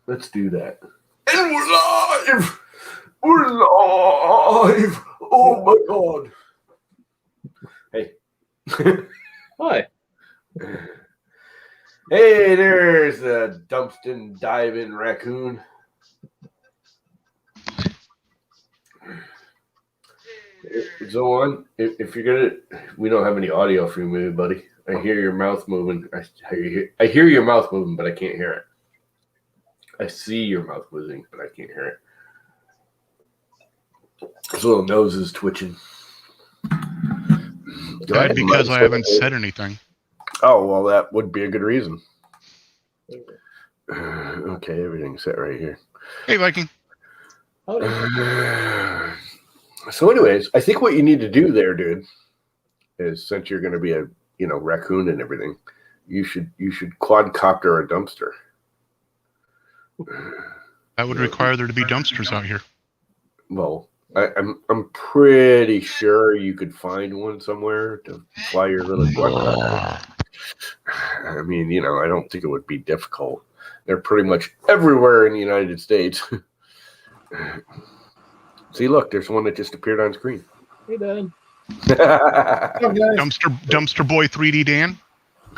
Let's do that. And we're live! We're live! Oh my god. Hey. Hi. Hey, there's a dumpstin diving raccoon. So on, if you're gonna, we don't have any audio for you, buddy. I hear your mouth moving. I hear your mouth moving, but I can't hear it. I see your mouth moving, but I can't hear it. His little nose is twitching. Because I haven't said anything. Oh, well, that would be a good reason. Okay, everything's set right here. Hey, Viking. So anyways, I think what you need to do there, dude, is since you're going to be a, raccoon and everything, you should quadcopter a dumpster. That would require there to be dumpsters out here. Well, I'm pretty sure you could find one somewhere to fly your little quadcopter. I mean, I don't think it would be difficult. They're pretty much everywhere in the United States. See, look, there's one that just appeared on screen. Hey, Dan. Dumpster Boy 3D Dan.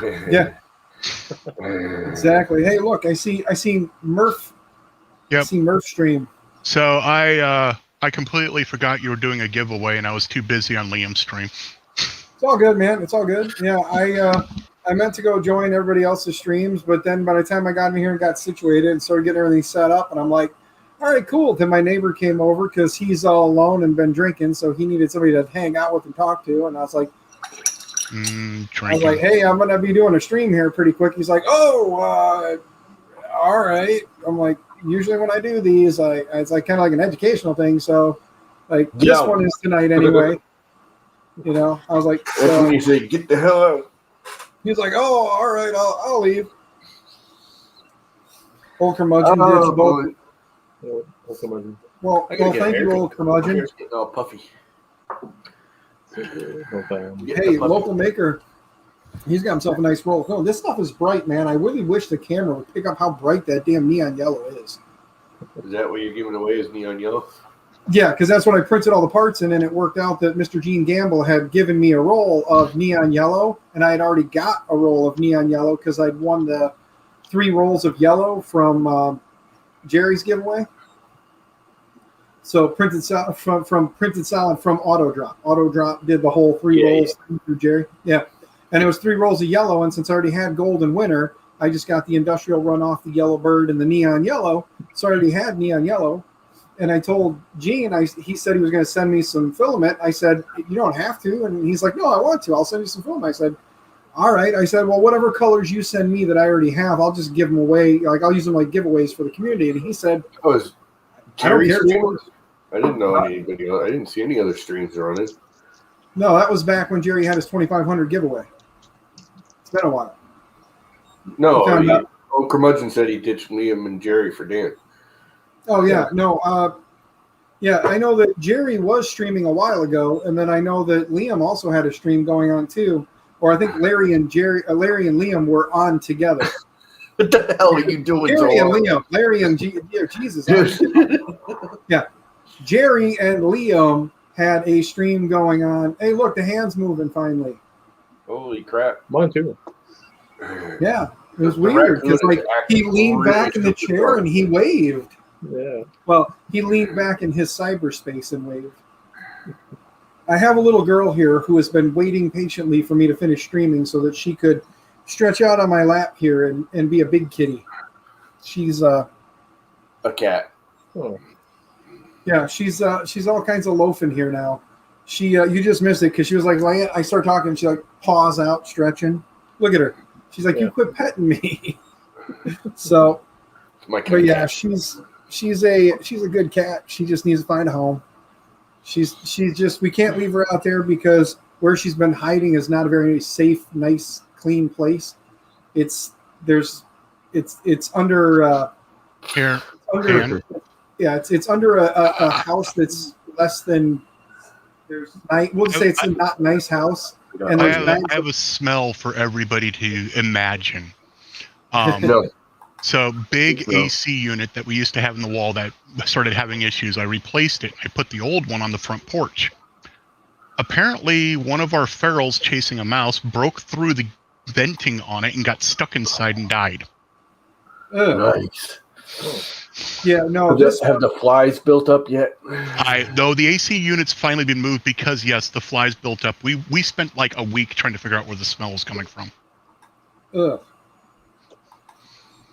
Yeah. Exactly. Hey, look, I see Murph. Yep. I see Murph stream. So I completely forgot you were doing a giveaway, and I was too busy on Liam's stream. It's all good, man. It's all good. Yeah, I meant to go join everybody else's streams, but then by the time I got in here and got situated and started getting everything set up, and I'm like, all right, cool. Then my neighbor came over because he's all alone and been drinking, so he needed somebody to hang out with and talk to. And I was like, hey, I'm going to be doing a stream here pretty quick. He's like, all right. I'm like, usually when I do these, it's like kind of like an educational thing. So, like, this one is tonight anyway. I was like, that's when you say, get the hell out. He's like, oh, all right, I'll leave. Old curmudgeon did the both. Well, thank you, old curmudgeon. All puffy. Hey, local maker. He's got himself a nice roll. No, this stuff is bright, man. I really wish the camera would pick up how bright that damn neon yellow is. Is that what you're giving away is neon yellow? Yeah, because that's what I printed all the parts in, and it worked out that Mr. Gene Gamble had given me a roll of neon yellow, and I had already got a roll of neon yellow because I'd won the 3 rolls of yellow from Jerry's giveaway. So printed solid from AutoDrop. AutoDrop did the whole 3 rolls through Jerry. Yeah, and it was 3 rolls of yellow, and since I already had gold and winter, I just got the industrial run off the yellow bird and the neon yellow. So I already had neon yellow. And I told Gene, he said he was going to send me some filament. I said, you don't have to. And he's like, no, I want to. I'll send you some filament. I said, all right. I said, well, whatever colors you send me that I already have, I'll just give them away. Like, I'll use them like giveaways for the community. And he said, Jerry streams? I didn't know anybody else. I didn't see any other streams running. No, that was back when Jerry had his 2,500 giveaway. It's been a while. No, old curmudgeon said he ditched Liam and Jerry for Dan. Oh, yeah. No. I know that Jerry was streaming a while ago, and then I know that Liam also had a stream going on too. Or I think Larry and Liam were on together. What the hell are you doing? Jerry and Liam. Larry and Jesus. Yeah. Jerry and Liam had a stream going on. Hey, look, the hand's moving finally. Holy crap. Mine too. Yeah. It was weird because he leaned back in the chair and he waved. Yeah. Well, he leaned back in his cyberspace and waved. I have a little girl here who has been waiting patiently for me to finish streaming so that she could stretch out on my lap here and be a big kitty. She's a cat. Oh. Yeah, she's all kinds of loafing here now. She you just missed it because she was like I start talking and she like paws out stretching. Look at her. She's like, you quit petting me. So, but yeah, she's a good cat. She just needs to find a home. She's just, we can't leave her out there because where she's been hiding is not a very safe, nice, clean place. It's under Here. Yeah, it's under a house that's less than we'll say it's a not nice house. And I have a smell for everybody to imagine. No. So big Well. AC unit that we used to have in the wall that started having issues. I replaced it. I put the old one on the front porch. Apparently, one of our ferals chasing a mouse broke through the venting on it and got stuck inside and died. Ugh. Nice. Oh, Yeah, no, Have the flies built up yet? Though the AC unit's finally been moved because yes, the flies built up. We spent like a week trying to figure out where the smell was coming from. ugh.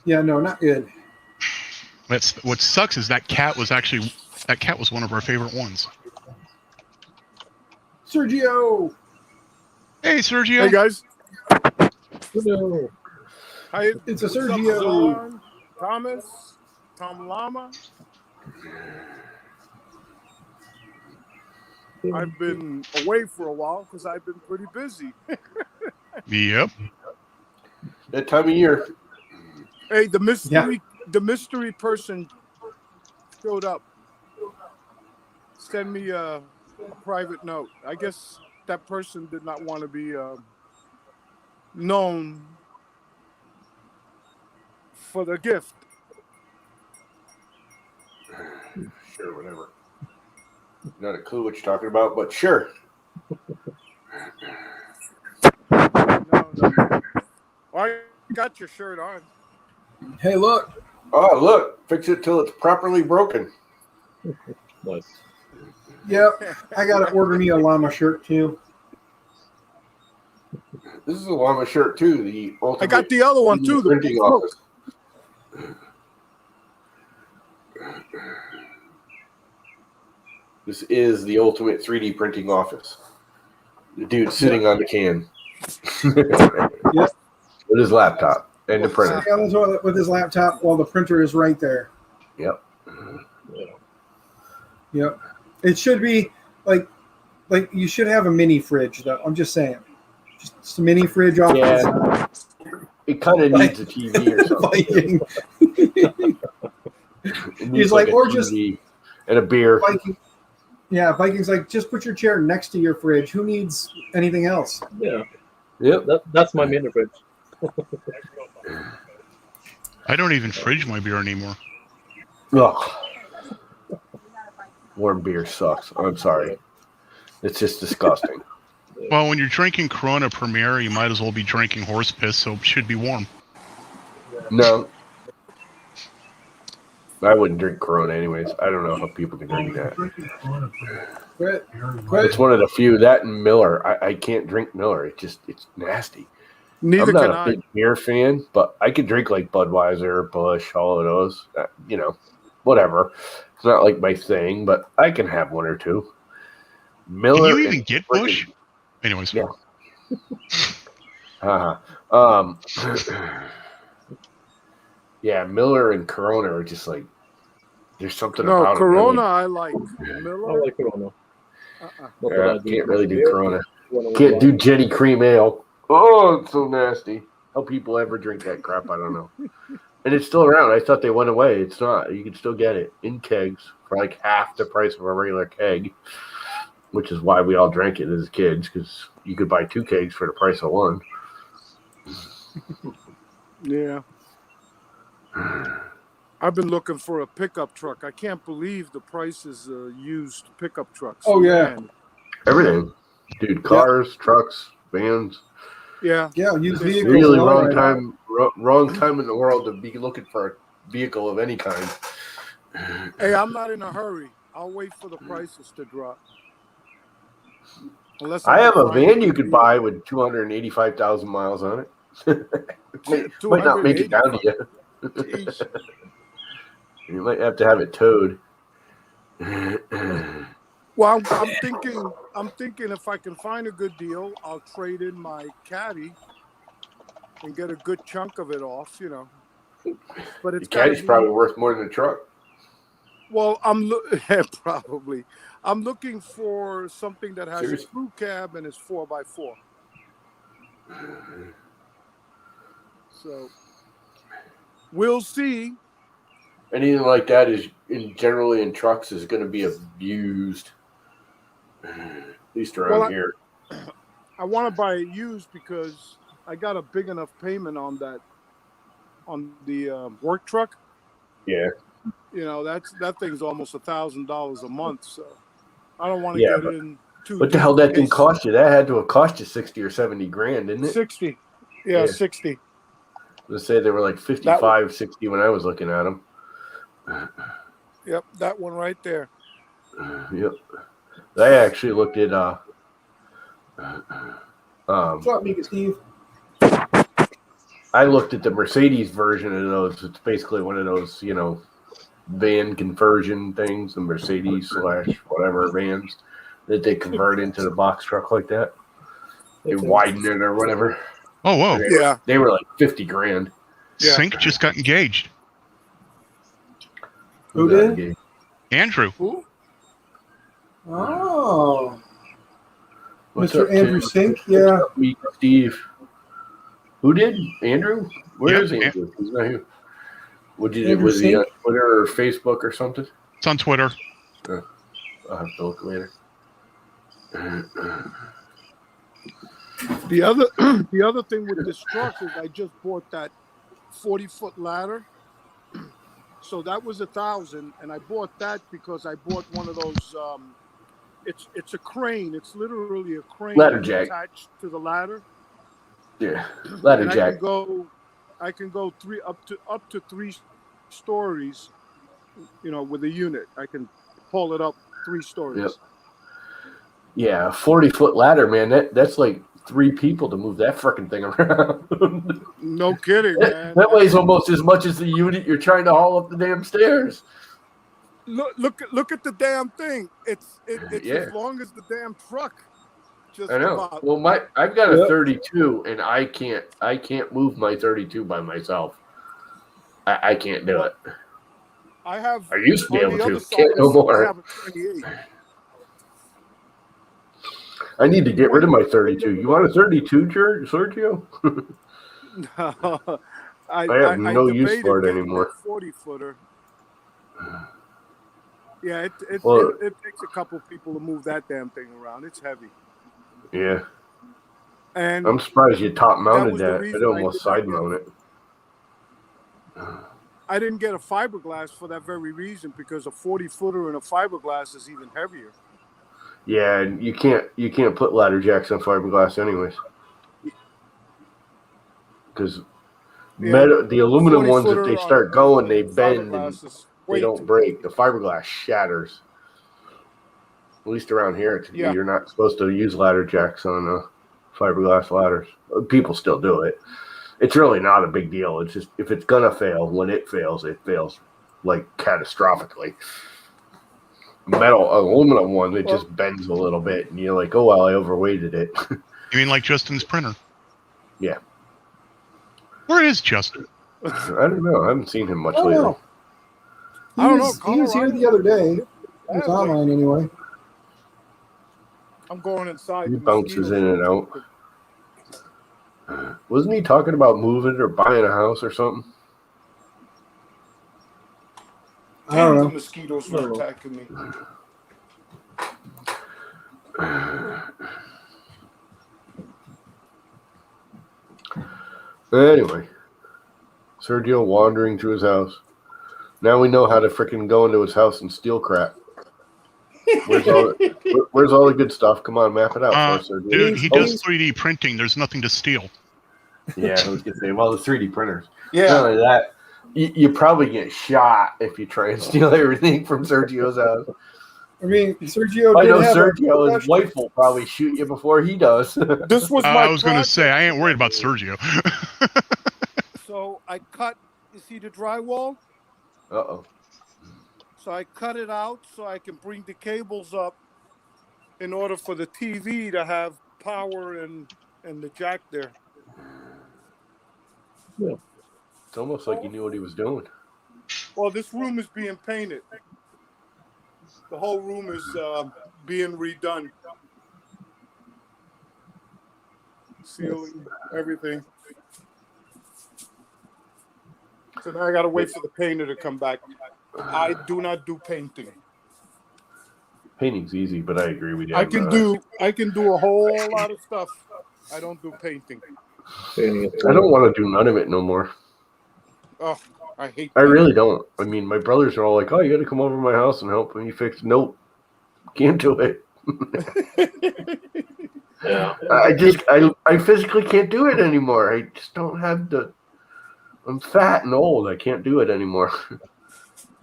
Yeah, no, not good. What sucks is that cat was one of our favorite ones. Sergio. Hey, Sergio. Hey guys, no. hi. It's a What's up, Sergio. John, Thomas, Tom Llama. I've been away for a while because I've been pretty busy. Yep. That time of year. Hey, the mystery person showed up. Send me a private note. I guess that person did not want to be known for the gift. Sure, whatever. Not a clue what you're talking about, but sure. No. I got your shirt on. Hey, look. Oh, look. Fix it till it's properly broken. Nice. Yep, I got to order me a llama shirt, too. This is a llama shirt, too. The ultimate I got the other one too. The printing office. This is the ultimate 3D printing office. The dude sitting on the can. Yep. With his laptop and the printer. Sitting on the toilet with his laptop while the printer is right there. Yep. Yep. It should be like you should have a mini fridge, though. I'm just saying. Just a mini fridge off Yeah. the side. It kind of needs a TV or something. Viking. It needs He's like, a or TV just and a beer. Viking. Yeah, Viking's like, just put your chair next to your fridge. Who needs anything else? Yeah, Yep. that's my mini fridge. I don't even fridge my beer anymore. Ugh. Warm beer sucks. I'm sorry. It's just disgusting. Well, when you're drinking Corona Premier, you might as well be drinking horse piss, so it should be warm. No. I wouldn't drink Corona anyways. I don't know how people can drink that. Quit. It's one of the few, that and Miller. I can't drink Miller. It's nasty. Neither I'm not can a I. big beer fan, but I could drink like Budweiser, Busch, all of those. Whatever. It's not like my thing, but I can have one or two. Can Miller. you even get Bush? Anyways. Yeah. Yeah, Miller and Corona are just like, there's something No, about Corona it. I like. I Miller. like Corona. Uh-uh. Not Yeah, that I do can't really do beer. Corona. When I was Can't young. do Jenny Cream Ale. Oh, it's so nasty. How people ever drink that crap, I don't know. And it's still around. I thought they went away. It's not. You can still get it in kegs for like half the price of a regular keg, which is why we all drank it as kids, because you could buy 2 kegs for the price of one. Yeah. I've been looking for a pickup truck. I can't believe the prices of used pickup trucks. Oh, yeah. Man. Everything. Dude, cars, trucks, vans. Yeah. Yeah, used vehicles. Really all wrong right. time. Wrong time in the world to be looking for a vehicle of any kind. Hey, I'm not in a hurry. I'll wait for the prices to drop. Unless I have a can find van you good could deal. buy with 285,000 miles on it. Might not make it down to you. Jeez. You might have to have it towed. Well, I'm thinking if I can find a good deal, I'll trade in my caddy and get a good chunk of it off, But The it's gotta caddy's be, probably worth more than the truck. well, probably. I'm looking for something that has Seriously? a crew cab and is 4x4. So we'll see. Anything like that is generally in trucks is going to be abused. At least around here. I want to buy it used because I got a big enough payment on that work truck. Yeah. You know, that thing's almost $1,000 a month. So I don't want to Yeah, get but in too. what the hell that thing cost you? That had to have cost you 60 or 70 grand, didn't it? 60. Yeah. 60. Let's say they were like 55, 60 when I was looking at them. Yep, that one right there. Yep. I actually looked at What's up, Mika Steve? I looked at the Mercedes version of those. It's basically one of those, van conversion things, the Mercedes / whatever vans that they convert into the box truck like that. They widen it or whatever. Oh, whoa. Yeah. They were like 50 grand. Yeah. Sync just got engaged. Who did? Andrew. Who? Oh. What's Mr. up, Andrew Tim? Sink, What's yeah. up, Steve? Who did? Andrew? Where Yeah, is Andrew? He's not here. Was he Andrew on Sink? Twitter or Facebook or something? It's on Twitter. I'll have to look later. The other thing with this truck is I just bought that 40-foot ladder. So that was $1,000, and I bought that because I bought one of those. It's a crane. It's literally a crane Ladder jack. attached to the ladder. Yeah, ladder And jack. I can go up to 3 stories. With a unit, I can pull it up 3 stories. Yep. Yeah, a 40-foot ladder, man. That's like 3 people to move that freaking thing around. No kidding, man. That weighs almost as much as the unit you're trying to haul up the damn stairs. Look at the damn thing. It's Yeah. as long as the damn truck. Just I know. about. Well, I've got a 32, and I can't move my 32 by myself. I can't do it. I have. I used to be on able the to. other side Can't of no the- more. I have a 28. I need to get rid of my 32. You want a 32, Sergio? No, I have no use debated for it getting anymore. a 40-footer. Yeah, it takes a couple people to move that damn thing around. It's heavy. Yeah. And I'm surprised you top mounted was the that. reason I'd I almost did not side get mount it. I didn't get a fiberglass for that very reason, because a 40-footer and a fiberglass is even heavier. Yeah, and you can't put ladder jacks on fiberglass anyways. Because the aluminum ones, if they 40-footer start on going, they bend and fiberglass is they way don't too break. The fiberglass shatters. At least around here, Yeah. you're not supposed to use ladder jacks on fiberglass ladders. People still do it. It's really not a big deal. It's just if it's gonna fail, when it fails like catastrophically. Aluminum one, it just bends a little bit, and you're like, oh well, I overweighted it. You mean like Justin's printer? Yeah. Where is Justin? I don't know. I haven't seen him much I don't lately. know. I don't know. He was here the other day. He was online anyway. I'm going inside. He The bounces mosquitoes. in and out. Wasn't he talking about moving or buying a house or something? I don't The know. mosquitoes were attacking me. Anyway, Sergio wandering to his house. Now we know how to freaking go into his house and steal crap. Where's all the good stuff? Come on, map it out for us, Sergio. Dude, he does 3D printing. There's nothing to steal. Yeah, I was gonna say, well, the 3D printers. Yeah. Not only that, you probably get shot if you try and steal everything from Sergio's house. I mean, Sergio I did know have Sergio, a his wife will probably shoot you before he does. This was my I was going to project. say, I ain't worried about Sergio. So I cut, you see the drywall? Uh-oh. So I cut it out so I can bring the cables up in order for the TV to have power and the jack there. It's almost like he knew what he was doing. Well, this room is being painted. The whole room is being redone. Ceiling, everything. So now I got to wait for the painter to come back. I do not do painting. Painting's easy, but I agree with you. I can do a whole lot of stuff. I don't do painting. I don't want to do none of it no more. Oh, I hate I that. really don't. I mean, my brothers are all like, "Oh, you got to come over to my house and help me fix." Nope, can't do it. Yeah. I physically can't do it anymore. I just don't have the. I'm fat and old. I can't do it anymore.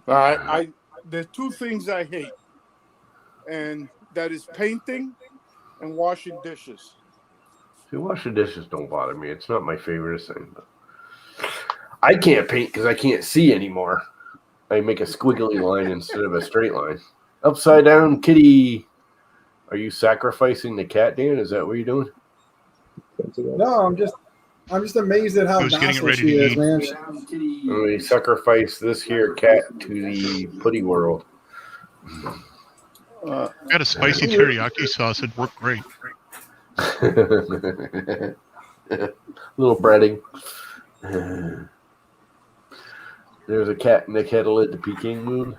All right, there's two things I hate, and that is painting and washing dishes. See, washing dishes don't bother me. It's not my favorite thing. But I can't paint because I can't see anymore. I make a squiggly line instead of a straight line. Upside down kitty. Are you sacrificing the cat, Dan? Is that what you're doing? No, I'm just amazed at how He was getting it docile ready she to is, eat. man. We sacrifice this here cat to the putty world. Got a spicy teriyaki sauce. It'd work great. Little breading. There's a cat in the kettle at the Peking moon.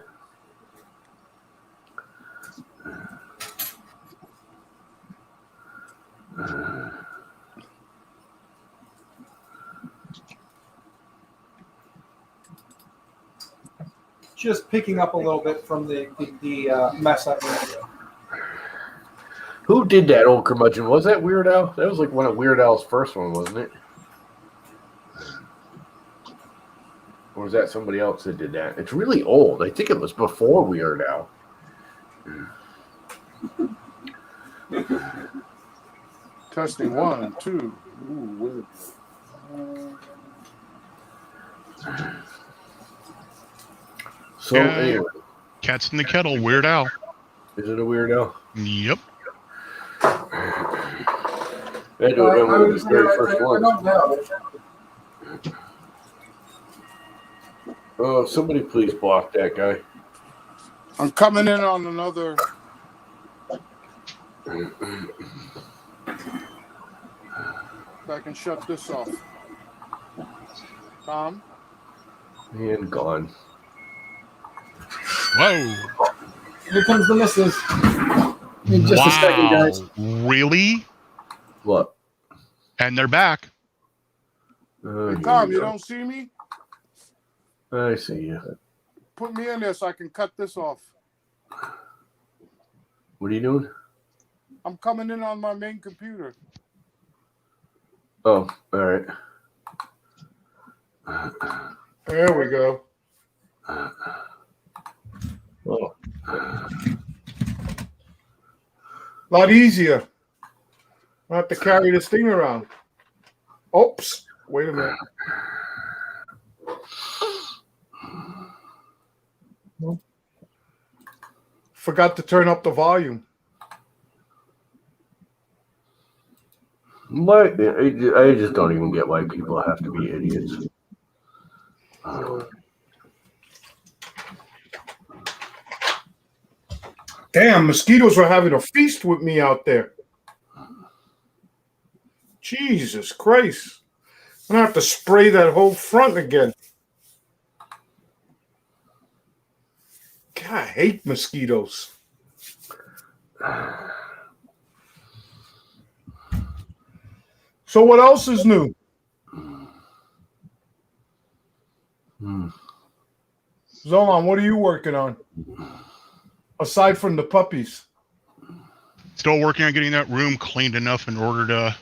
Just picking up a little bit from the mess up. Who did that old curmudgeon? Was that Weird Al? That was like one of Weird Al's first one, wasn't it? Or was that somebody else that did that? It's really old. I think it was before Weird Al. Testing 1, 2. Ooh, weird. So Yeah. anyway, Cats in the kettle. Weird Al. is it a Weird Al? Yep. That would have been one of his very first ones. Oh, somebody please block that guy. I'm coming in on another. I can shut this off. Tom? And gone. Whoa. Here comes the missus. In just a second, guys. Really? What? And they're back. Here Tom, we you go. don't see me? I see you. Put me in there so I can cut this off. What are you doing? I'm coming in on my main computer. Oh, all right. There we go. Oh, A lot easier. I don't have to carry this thing around. Oops. Wait a minute. Forgot to turn up the volume. Why? I just don't even get why people have to be idiots. Damn, mosquitoes were having a feast with me out there. Jesus Christ. I'm going to have to spray that whole front again. God, I hate mosquitoes. So what else is new? Zolan, what are you working on? Aside from the puppies. Still working on getting that room cleaned enough in order to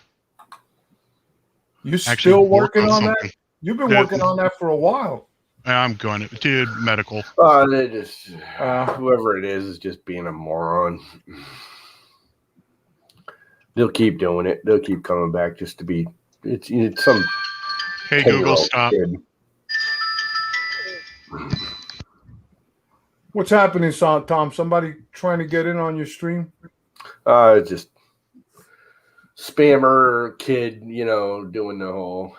You actually still work working on something. that? You've been Yeah. working on that for a while. I'm going to, dude, medical. They just whoever it is just being a moron. They'll keep doing it. They'll keep coming back just to be. It's some. Hey, Google, 10-year-old stop. kid. What's happening, Tom? Somebody trying to get in on your stream? Just spammer kid, doing the whole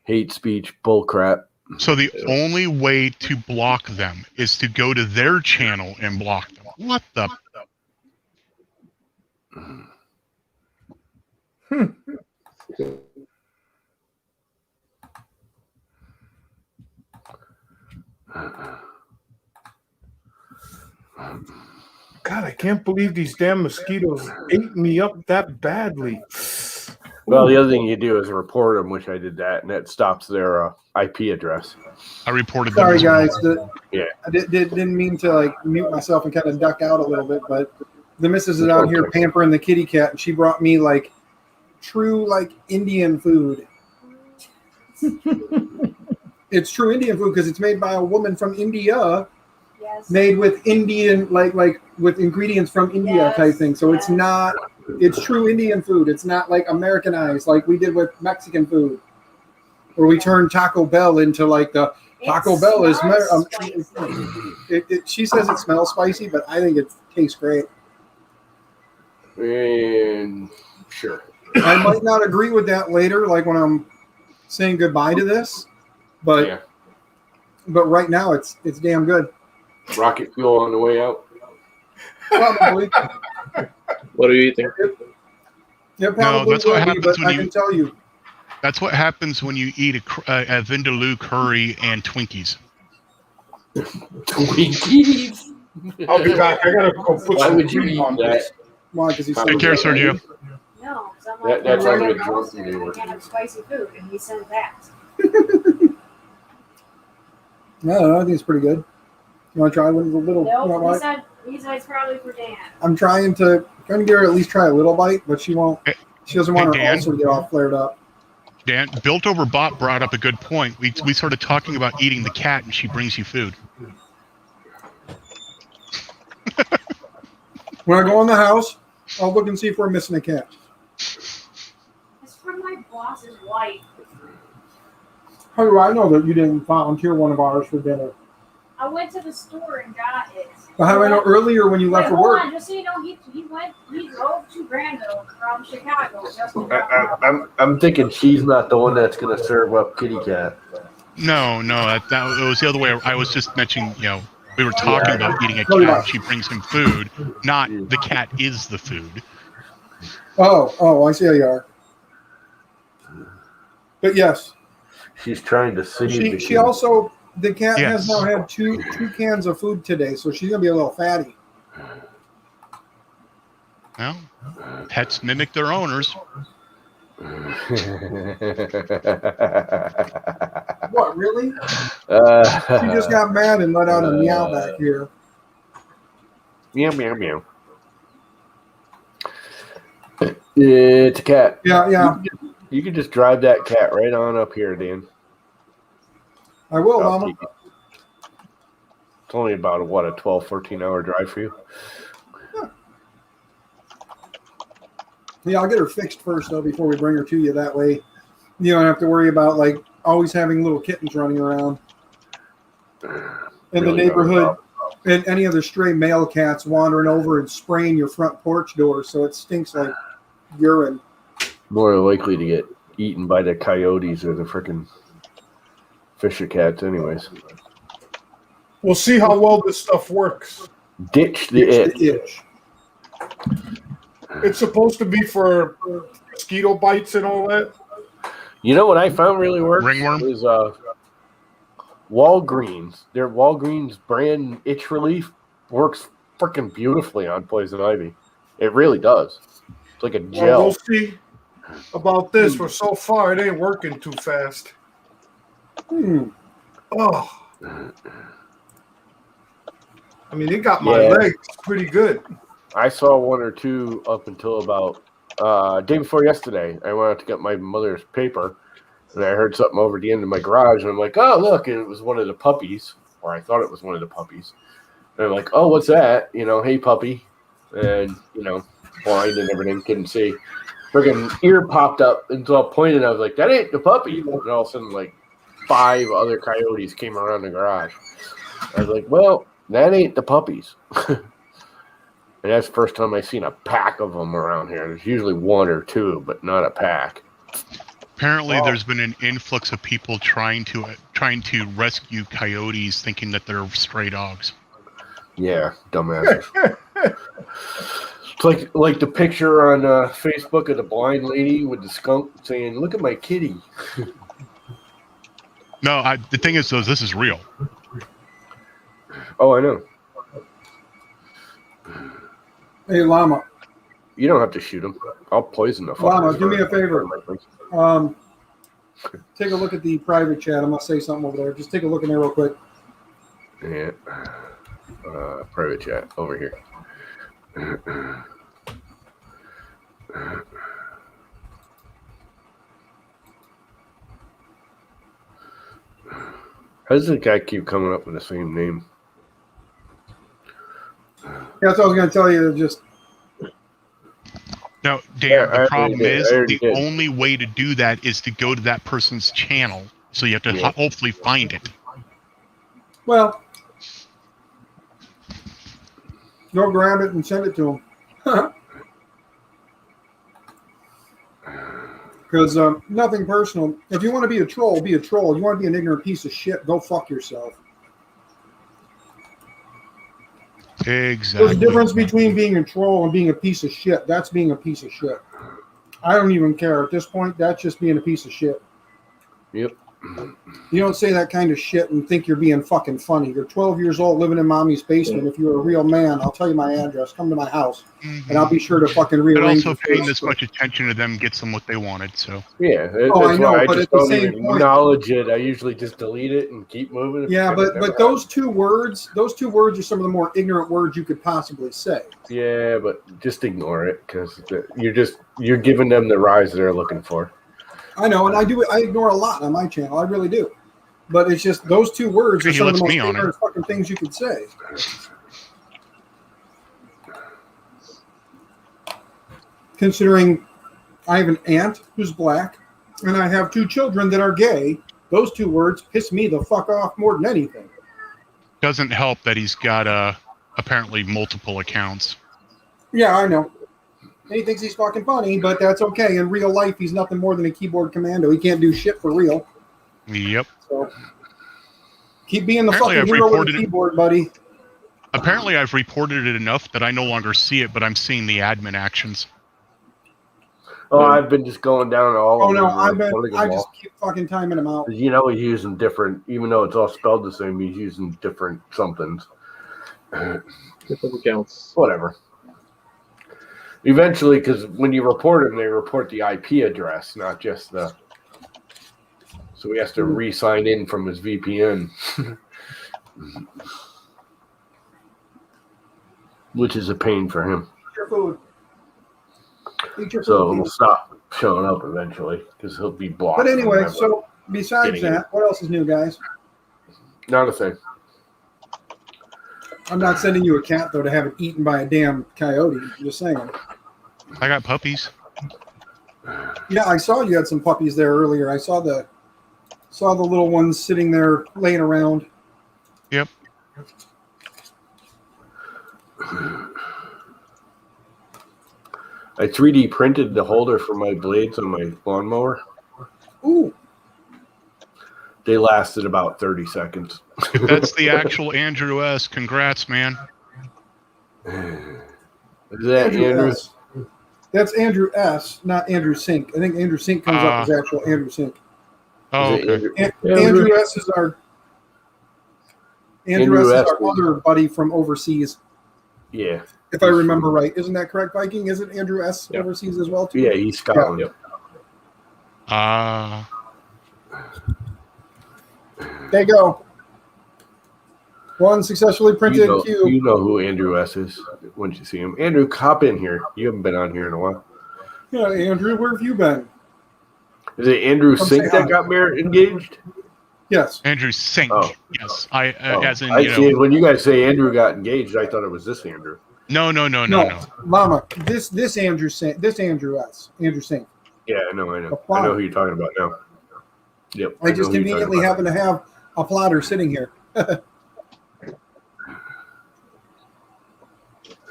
hate speech bullcrap. So the only way to block them is to go to their channel and block them. What the? God, I can't believe these damn mosquitoes ate me up that badly. Well, the other thing you do is report them, which I did that, and that stops their IP address. I reported them. Sorry, as well. guys. Yeah. I didn't mean to like mute myself and kind of duck out a little bit, but the missus is out here pampering the kitty cat, and she brought me like true like Indian food. It's true Indian food because it's made by a woman from India, Yes. made with Indian like with ingredients from India Yes, type thing. So it's yes. not. It's true Indian food. It's not like Americanized like we did with Mexican food, where we turned Taco Bell into like the Taco Bell is. Smells spicy. She says it smells spicy, but I think it tastes great. And sure. I might not agree with that later, like when I'm saying goodbye to this, but Yeah. but right now it's damn good. Rocket fuel on the way out. Probably. What are you eating? Yeah, probably that's what will be, happens but when I you- can tell you. That's what happens when you eat a Vindaloo curry and Twinkies. Twinkies. I'll be back. I gotta go put Why some would you cream eat on that? this. Why? Because he's Take care, Sergio. No, 'cause I'm like, That's "Oh, how I good don't drunk know, they were. I can't have spicy food, and he said that. No, I think it's pretty good. You want to try one of the little? You know No, what? he said it's probably for Dan. I'm trying to get her to at least try a little bite, but she won't. She doesn't want her Dan? ulcer to get all flared up. Dan, Built Over Bot brought up a good point. We started talking about eating the cat, and she brings you food. When I go in the house, I'll look and see if we're missing a cat. It's from my boss's wife. How do I know that you didn't volunteer one of ours for dinner? I went to the store and got it. But how do I know earlier when you Wait, left for hold work? on, just so you know, he drove to Granville from Chicago just to drop it off. I'm thinking she's not the one that's going to serve up kitty cat. No, that it was the other way. I was just mentioning, we were talking about eating a No, you're cat. not. She brings him food, not the cat is the food. Oh, I see how you are. But yes, She's trying to save the she kid. also the cat has Yes. now had two cans of food today, so she's gonna be a little fatty. Well, pets mimic their owners. What really? She just got mad and let out a meow back here. Meow, meow, meow. It's a cat. Yeah, You can just drive that cat right on up here, Dan. I will, I'll Llama. take it. It's only about a 12, 14-hour drive for you. Yeah, I'll get her fixed first though before we bring her to you. That way, you don't have to worry about like always having little kittens running around in Really the neighborhood, and any other stray male cats wandering over and spraying your front porch door, so it stinks like urine. More likely to get eaten by the coyotes or the frickin' fisher cats, anyways. We'll see how well this stuff works. Ditch the It's itch. the itch. It's supposed to be for mosquito bites and all that. You know what I found really works? Ringworm? Is Walgreens. Their Walgreens brand itch relief works freaking beautifully on poison ivy. It really does. It's like a Well, gel. we'll see about this. For so far, it ain't working too fast. Oh. I mean, it got my Yeah. legs pretty good. I saw one or two up until about day before yesterday. I went out to get my mother's paper, and I heard something over the end of my garage, and I'm like, oh, look, and it was one of the puppies, or I thought it was one of the puppies. And I'm like, oh, what's that? Hey, puppy. And, blind and everything, couldn't see. Friggin' ear popped up, and so I pointed, I was like, that ain't the puppy. And all of a sudden, like, 5 other coyotes came around the garage. I was like, well, that ain't the puppies. And that's the first time I've seen a pack of them around here. There's usually 1 or 2, but not a pack. Apparently, Wow. there's been an influx of people trying to rescue coyotes, thinking that they're stray dogs. Yeah, dumbasses. It's like the picture on Facebook of the blind lady with the skunk saying, "Look at my kitty." No, the thing is, though, this is real. Oh, I know. Hey, Llama. You don't have to shoot him. I'll poison the fucker. Llama, do me a favor. Take a look at the private chat. I'm gonna say something over there. Just take a look in there real quick. Yeah. Private chat over here. How does the guy keep coming up with the same name? That's what I was gonna tell you. Just No, Dan, Yeah, I the already problem did. is I already the did. only way to do that is to go to that person's channel. So you have to Yeah. hopefully find it. well, go grab it and send it to him. Because nothing personal. If you want to be a troll, be a troll. You want to be an ignorant piece of shit, go fuck yourself. Exactly. There's a difference between being a troll and being a piece of shit. That's being a piece of shit. I don't even care. At this point, that's just being a piece of shit. Yep. You don't say that kind of shit and think you're being fucking funny. You're 12 years old living in mommy's basement. If you're a real man, I'll tell you my address. Come to my house, and I'll be sure to fucking But rearrange also your paying face. this much attention to them gets them what they wanted. So Yeah. Oh, That's I know, why I but just at the don't same even point- acknowledge it. I usually just delete it and keep moving. Yeah, Because it but never those two words are some of the more ignorant words you could possibly say. Yeah, but just ignore it because you're giving them the rise they're looking for. I know, and I do. I ignore a lot on my channel. I really do. But it's just those two words are He some of the lets most me on it. ignorant fucking things you could say. Considering I have an aunt who's black, and I have two children that are gay, those two words piss me the fuck off more than anything. doesn't help that he's got apparently multiple accounts. Yeah, I know. And he thinks he's fucking funny, but that's okay. In real life, he's nothing more than a keyboard commando. He can't do shit for real. Yep. So keep being the Apparently fucking I've hero with reported the it. keyboard, buddy. Apparently I've reported it enough that I no longer see it, but I'm seeing the admin actions. Oh, I've been just going down all Oh of no, them. I just keep fucking timing him out. You know he's using different, even though it's all spelled the same, he's using different somethings. Different accounts. Whatever. Eventually, because when you report him, they report the IP address, not just the... So he has to re-sign in from his VPN. Which is a pain for him. Eat your food. Eat your So food. he'll stop showing up eventually because he'll be blocked. But anyway, from so besides getting that, what else is new, guys? not a thing. I'm not sending you a cat though to have it eaten by a damn coyote. Just saying. I got puppies. Yeah, I saw you had some puppies there earlier. I saw the little ones sitting there laying around. Yep. I 3D printed the holder for my blades on my lawnmower. Ooh, They lasted about 30 seconds. If that's the actual Andrew S., congrats, man. Is that Andrew? S. That's Andrew S., not Andrew Sink. I think Andrew Sink comes up as actual Andrew Sink. Oh, Is it okay. Andrew S. is our Andrew S. other buddy from overseas, Yeah. if I remember right. Isn't that correct, Viking? Isn't Andrew S. Yep. overseas as well too? Yeah, he's Scotland. Yep. There you go. One successfully printed cube. You know who Andrew S. is once you see him. Andrew, hop in here. You haven't been on here in a while. Yeah, Andrew, where have you been? Is it Andrew Come Sink say that hi. got married, engaged? Yes. Andrew Sink. Oh. Yes. Oh, As in, I you see. know. When you guys say Andrew got engaged, I thought it was this Andrew. No. Llama. This Andrew Sink. This Andrew S. Andrew Sink. Yeah, I know. I know Apply. who you're talking about now. Yep. I just know who you're conveniently talking happen to have a plotter sitting here.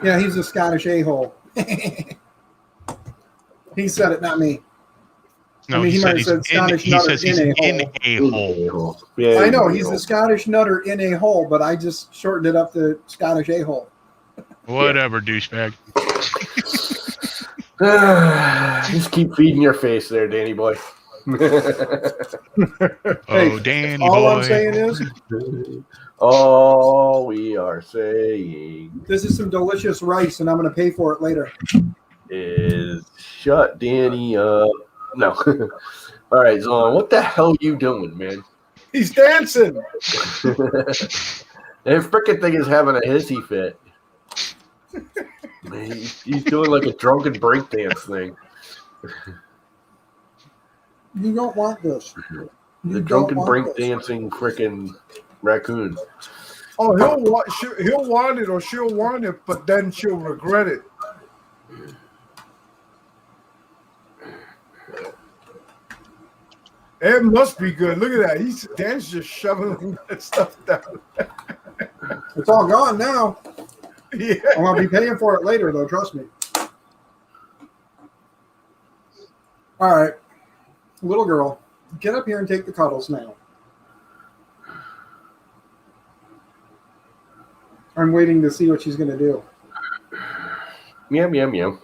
Yeah, he's a Scottish a-hole. He said it, not me. No, I mean, he might have said Scottish nutter says he's in a in a hole. about. Yeah, I know he's the Scottish nutter in a hole, but I just shortened it up to Scottish a-hole. Whatever, douchebag. Just keep feeding your face there, Danny boy. Oh, Danny All boy. I'm saying is, All we are saying. this is some delicious rice, and I'm going to pay for it later. is shut Danny up. No. All right, Zon, what the hell are you doing, man? He's dancing. That freaking thing is having a hissy fit. Man, he's doing like a drunken breakdance thing. You don't want this. The drunken breakdancing freaking raccoon. Oh, he'll want it or she'll want it, but then she'll regret it. It must be good. Look at that. Dan's just shoving that stuff down. It's all gone now. Yeah. I'm gonna be paying for it later, though. Trust me. All right, little girl, get up here and take the cuddles now. I'm waiting to see what she's gonna do. Meow, meow, meow.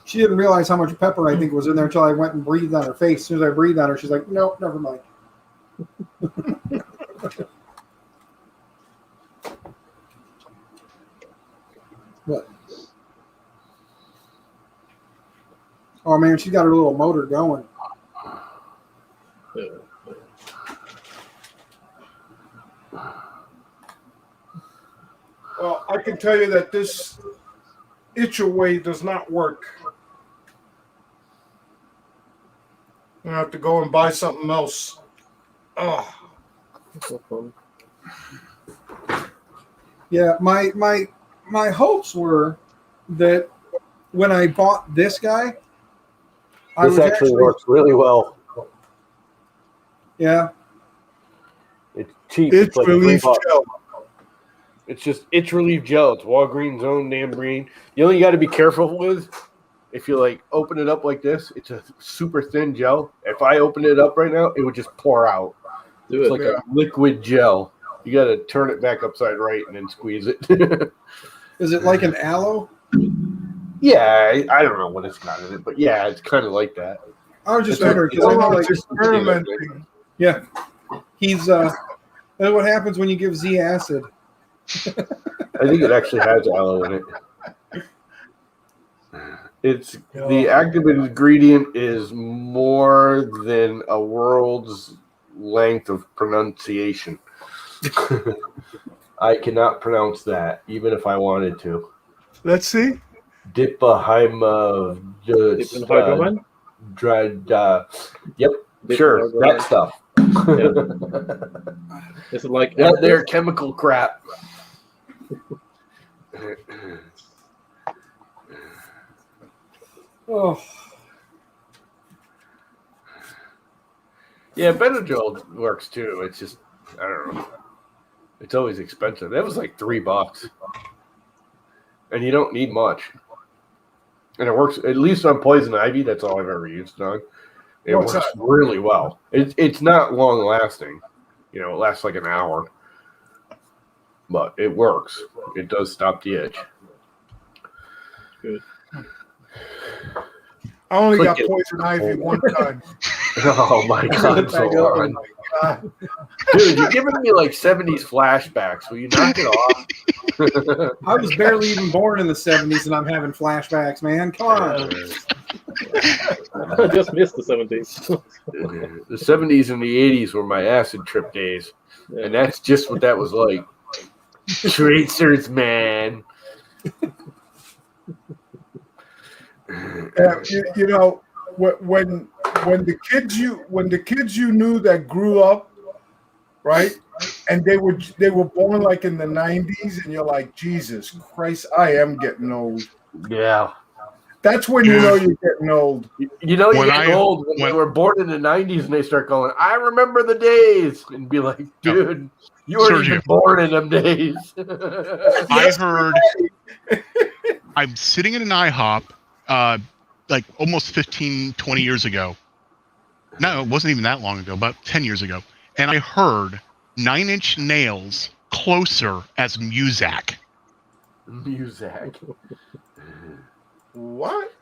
She didn't realize how much pepper I think was in there until I went and breathed on her face. As soon as I breathed on her, she's like, "Nope, never mind." What? Oh man, she's got her little motor going. Well, I can tell you that this itch away does not work. I'm gonna have to go and buy something else. Oh. Yeah, my hopes were that when I bought this guy, This actually works really well. Yeah, It's cheap. Itch like relief $3. gel. It's just itch relief gel. It's Walgreens own damn green. The only you got to be careful with, if you like open it up like this, it's a super thin gel. If I open it up right now, it would just pour out. It's like a liquid gel. You got to turn it back upside right and then squeeze it. is it like an aloe? Yeah, I don't know what it's got in it, but yeah, it's kind of like that. I was just It's wondering because I know, like, Experimenting. yeah, he's that's what happens when you give Z acid. I think it actually has aloe in it. It's the active ingredient is more than a world's length of pronunciation. I cannot pronounce that, even if I wanted to. Let's see. Diphenhydramine? Yep, sure, that stuff. Is it like That there chemical crap. Oh, Yeah, Benadryl works too. It's just I don't know. It's always expensive. That was like $3, and you don't need much. And it works at least on poison ivy. That's all I've ever used it on. It What's works that? really well. It's not long lasting. You know, it lasts like an hour, but it works. It does stop the itch. Good. I only got Click it. poison ivy one time. Oh my God, Zoran. Dude, you're giving me like 70s flashbacks. Will you knock it off? I was barely even born in the 70s and I'm having flashbacks, man. Come on. I just missed the 70s. The 70s and the 80s were my acid trip days. And that's just what that was like. Tracers, man. You know, when the kids you knew that grew up, right, and they were born like in the 90s, and you're like, Jesus Christ, I am getting old. Yeah. That's when you know you're getting old. You know you're When getting old when they were born in the 90s and they start going, I remember the days. And be like, dude, you weren't even born in them days. I heard I'm sitting in an IHOP like almost 15, 20 years ago. No, it wasn't even that long ago, about 10 years ago. And I heard 9 Inch Nails Closer as Muzak. Muzak. What?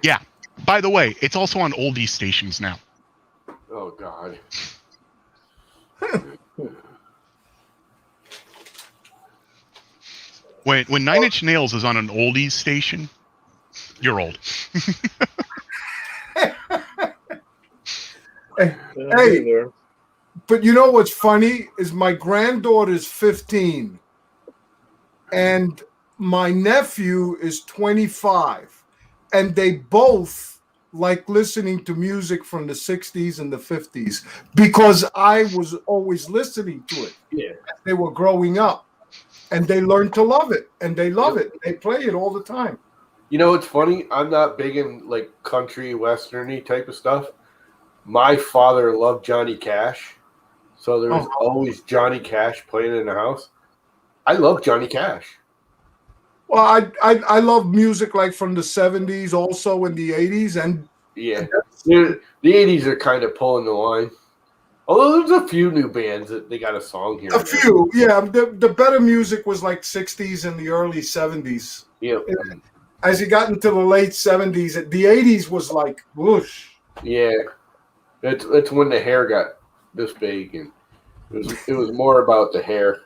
Yeah. By the way, it's also on oldie stations now. Oh, God. When Nine Inch Nails is on an oldies station, you're old. Yeah, Hey. there. But you know what's funny is my granddaughter's 15 and my nephew is 25, and they both like listening to music from the 60s and the 50s because I was always listening to it. Yeah. As they were growing up, and they learned to love it, and they love it. They play it all the time. You know what's funny? I'm not big in like country westerny type of stuff. My father loved Johnny Cash, so there was always Johnny Cash playing in the house. I love Johnny Cash. Well, I love music like from the 70s, also in the 80s, and Yeah, the 80s are kind of pulling the line. Although there's a few new bands that they got a song here. a few. Yeah, the better music was like 60s and the early 70s. Yeah, As you got into the late 70s, the 80s was like whoosh. yeah. That's when the hair got this big, and it was more about the hair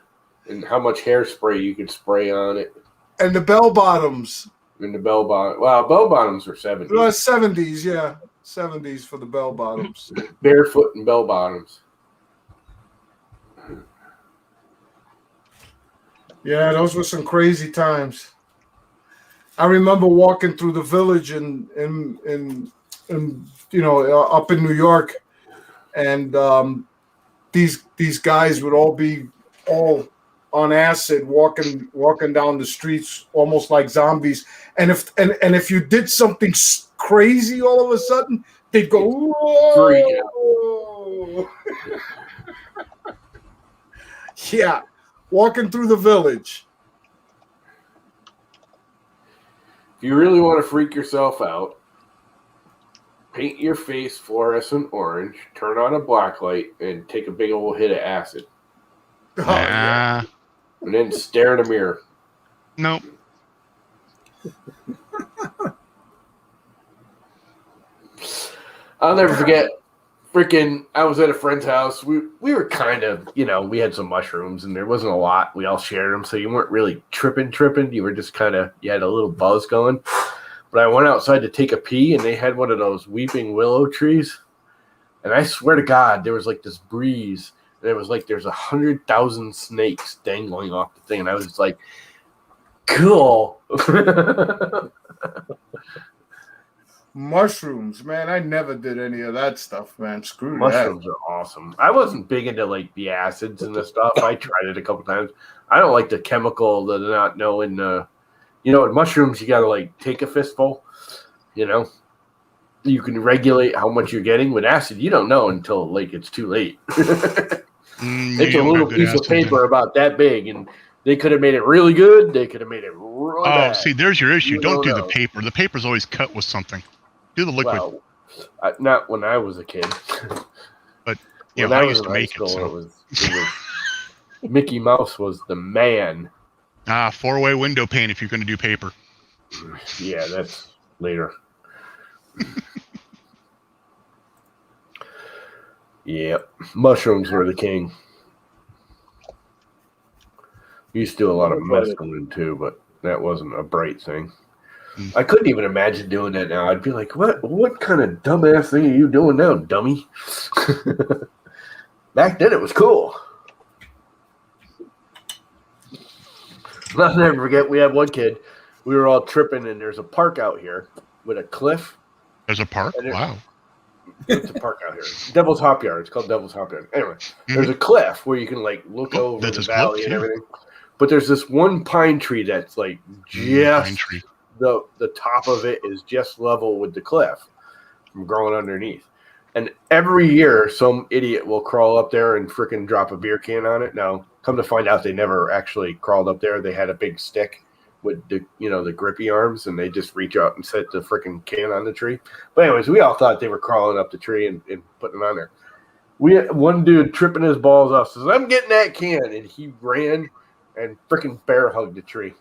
and how much hairspray you could spray on it. And the bell bottoms. And the bell bottom. Well, bell bottoms are 70s. 70s, yeah. 70s for the bell bottoms. Barefoot and bell bottoms. Yeah, those were some crazy times. I remember walking through the village in you know, up in New York, and these guys would all be all on acid, walking down the streets almost like zombies. And if you did something crazy, all of a sudden they'd go, whoa! Yeah, walking through the village. If you really want to freak yourself out, paint your face fluorescent orange, turn on a black light, and take a big old hit of acid. Oh, yeah. And then stare in a mirror. Nope. I'll never forget. I was at a friend's house. We were kind of, you know, we had some mushrooms and there wasn't a lot. We all shared them, so you weren't really tripping. You were just kind of, you had a little buzz going. But I went outside to take a pee, and they had one of those weeping willow trees. And I swear to God, there was like this breeze. And it was like there's 100,000 snakes dangling off the thing. And I was just like, cool. Mushrooms, man. I never did any of that stuff, man. Screw Mushrooms are awesome. I wasn't big into like the acids and the stuff. I tried it a couple times. I don't like the chemical, the not knowing you know, with mushrooms, you got to like take a fistful, you know. You can regulate how much you're getting. With acid, you don't know until like it's too late. It's a little piece of paper about that big, and they could have made it really good. They could have made it really bad. See, there's your issue. You Don't do know. the paper. The paper's always cut with something. Do the liquid. Well, not when I was a kid. But yeah, when I was used to in high make it. school, So. it was Mickey Mouse was the man. Four-way window pane if you're going to do paper. Yeah, that's later. Yep. Mushrooms were the king. Used to do a lot of mescaline too, but that wasn't a bright thing. I couldn't even imagine doing that now. I'd be like, what kind of dumbass thing are you doing now, dummy? Back then it was cool. I'll never forget, we had one kid. We were all tripping, and there's a park out here with a cliff. There's a park? Wow. It's a park out here. Devil's Hop Yard. It's called Devil's Hop Yard. Anyway, there's a cliff where you can like look over the valley and everything. But there's this one pine tree that's like just the top of it is just level with the cliff from growing underneath. And every year, some idiot will crawl up there and frickin' drop a beer can on it. Now, come to find out, they never actually crawled up there. They had a big stick with the, you know, the grippy arms, and they just reach out and set the frickin' can on the tree. But anyways, we all thought they were crawling up the tree and putting it on there. We had one dude tripping his balls off, says, "I'm getting that can," and he ran and frickin' bear hugged the tree.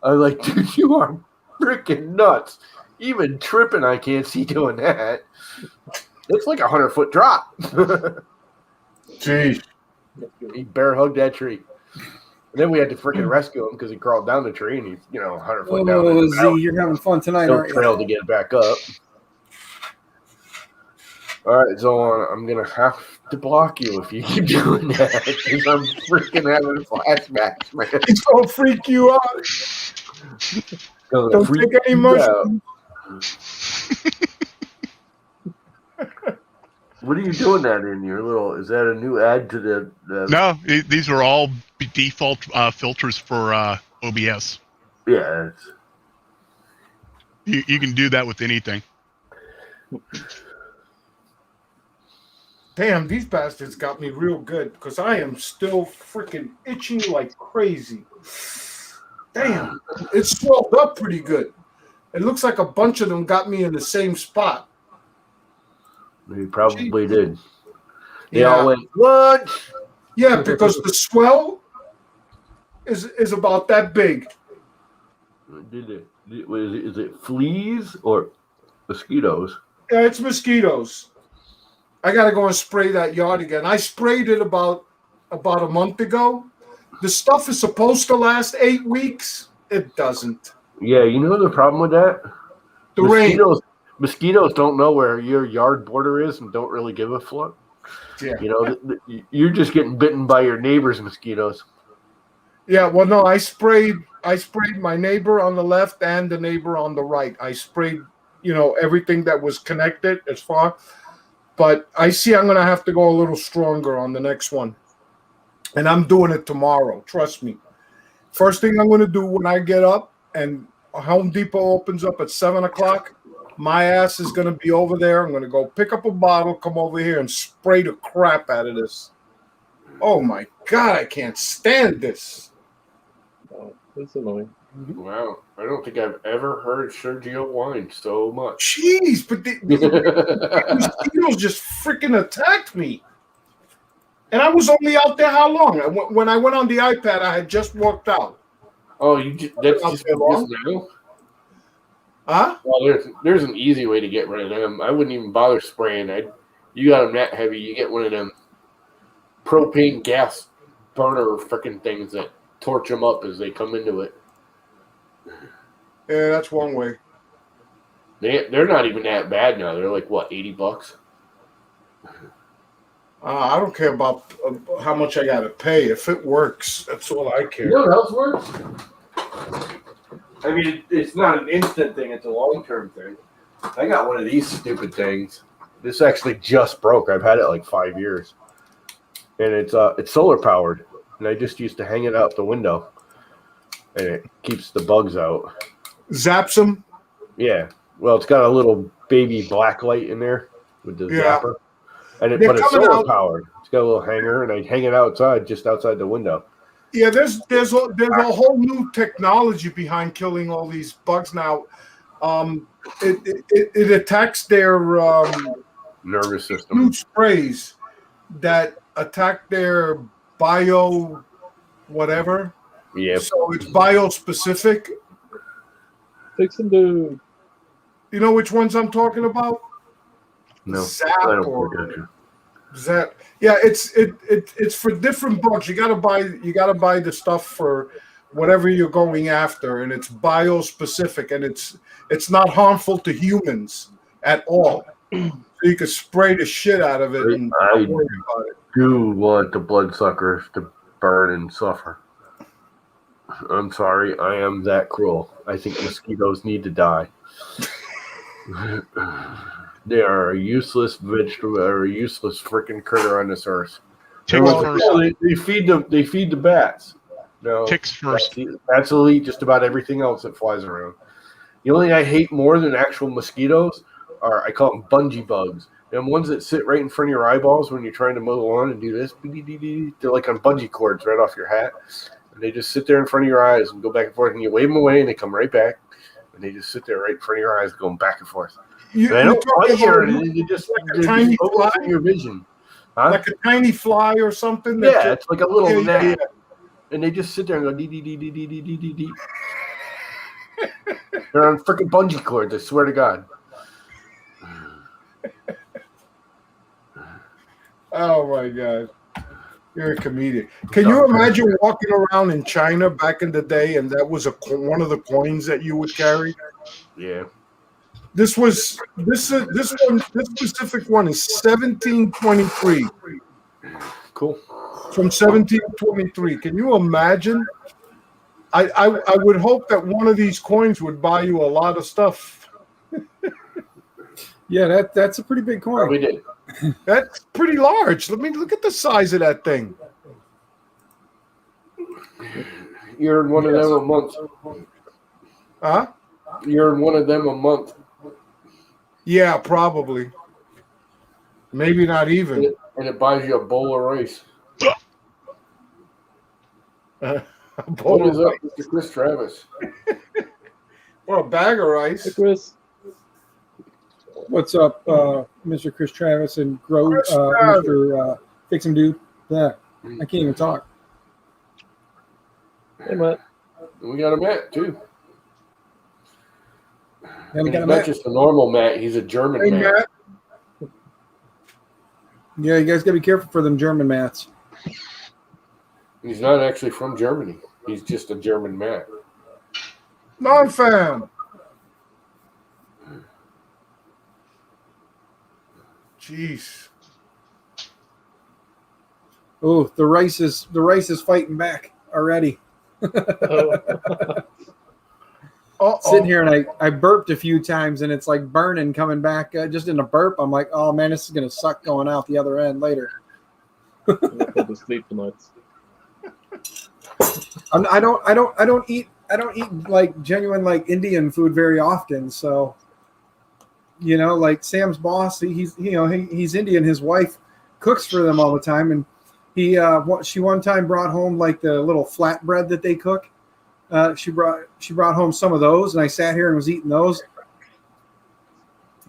I was like, dude, you are frickin' nuts. Even tripping, I can't see doing that. It's like 100-foot drop. Jeez. He bear hugged that tree. And then we had to freaking rescue him because he crawled down the tree and he's 100 foot down. Oh, in the valley. Z, you're having fun tonight, No aren't you? trail to get back up. All right, so I'm gonna have to block you if you keep doing that because I'm freaking having flashbacks, man. It's gonna freak you out. Gonna Don't freak take any you mushrooms. What are you doing that in your little? Is that a new add to the? No, these are all default filters for OBS. Yeah. You can do that with anything. Damn, these bastards got me real good because I am still freaking itching like crazy. Damn, it swelled up pretty good. It looks like a bunch of them got me in the same spot. They probably did. They Yeah. all went, what? Yeah, because the swell is about that big. Is it fleas or mosquitoes? Yeah, it's mosquitoes. I gotta go and spray that yard again. I sprayed it about a month ago. The stuff is supposed to last 8 weeks. It doesn't. Yeah, you know the problem with that? The rain. Mosquitoes don't know where your yard border is and don't really give a fuck. Yeah. You're just getting bitten by your neighbor's mosquitoes. Yeah, well, no, I sprayed my neighbor on the left and the neighbor on the right. I sprayed, everything that was connected as far. But I see I'm going to have to go a little stronger on the next one. And I'm doing it tomorrow. Trust me. First thing I'm going to do when I get up and Home Depot opens up at 7 o'clock, my ass is going to be over there. I'm going to go pick up a bottle, come over here and spray the crap out of this. Oh, my God. I can't stand this. Oh, it's annoying. Wow. I don't think I've ever heard Sergio whine so much. Jeez, but the mosquitoes just freaking attacked me. And I was only out there how long? When I went on the iPad, I had just walked out. Oh, that's just long? now? Huh? Well, there's an easy way to get rid of them. I wouldn't even bother spraying. You got them that heavy, you get one of them propane gas burner freaking things that torch them up as they come into it. Yeah, that's one way. They're not even that bad now. They're like, what, $80? I don't care about how much I got to pay. If it works, that's all I care. You know what else works? I mean, it's not an instant thing. It's a long-term thing. I got one of these stupid things. This actually just broke. I've had it like 5 years. And it's solar powered. And I just used to hang it out the window. And it keeps the bugs out. Zaps them? Yeah. Well, it's got a little baby black light in there with the zapper. But it's solar powered. It's got a little hanger, and I hang it outside, just outside the window. Yeah, there's a whole new technology behind killing all these bugs now. It attacks their nervous system. new sprays that attack their bio whatever. Yeah. So it's bio specific. Take some to. You know which ones I'm talking about? No. Zap I don't or forget you. Zap. Yeah, it's for different bugs. You gotta buy the stuff for whatever you're going after, and it's bio specific, and it's not harmful to humans at all. So you can spray the shit out of it and not worry about it. Do want the bloodsuckers to burn and suffer. I'm sorry, I am that cruel. I think mosquitoes need to die. They are a useless vegetable or a useless freaking critter on this earth. Ticks first. They feed them. They feed the bats. No, Ticks first. Bats will eat just about everything else that flies around. The only thing I hate more than actual mosquitoes are, I call them bungee bugs. Them ones that sit right in front of your eyeballs when you're trying to mow the lawn and do this. They're like on bungee cords right off your hat. And they just sit there in front of your eyes and go back and forth. And you wave them away and they come right back. And they just sit there right in front of your eyes going back and forth. And they don't bite you or anything. They just tiny focus on your vision. Huh? Like a tiny fly or something. Yeah, it's like a little gnat. Yeah. And they just sit there and go dee dee dee dee dee dee dee dee dee. They're on freaking bungee cords, I swear to God. Oh my God. You're a comedian. Can you imagine walking around in China back in the day, and that was one of the coins that you would carry? Yeah. This specific one is 1723. Cool. From 1723. Can you imagine? I would hope that one of these coins would buy you a lot of stuff. Yeah, that's a pretty big coin. Probably did. That's pretty large. Let me look at the size of that thing. You earn one of them a month. Huh? You earn one of them a month. Yeah, probably. Maybe not even. And it buys you a bowl of rice. What is up, Mr. Chris Travis? Well, a bag of rice. Hey, Chris. What's up, Mr. Chris Travis and Mr. Fix 'em Dude? Yeah, I can't even talk. Hey, Matt. We got a Matt, too. Yeah, we He's got a not Matt. just a normal Matt. He's a German Hey, Matt. Matt. Yeah, you guys got to be careful for them German Mats. He's not actually from Germany. He's just a German Matt. Non-fam. Jeez. Oh, the rice is fighting back already. Sitting here and I burped a few times and it's like burning coming back just in a burp. I'm like, oh man, this is gonna suck going out the other end later. I'm not going to sleep tonight. I don't eat like genuine like Indian food very often. So, you know, like Sam's boss, he's Indian. His wife cooks for them all the time, and she one time brought home like the little flatbread that they cook. She brought home some of those, and I sat here and was eating those.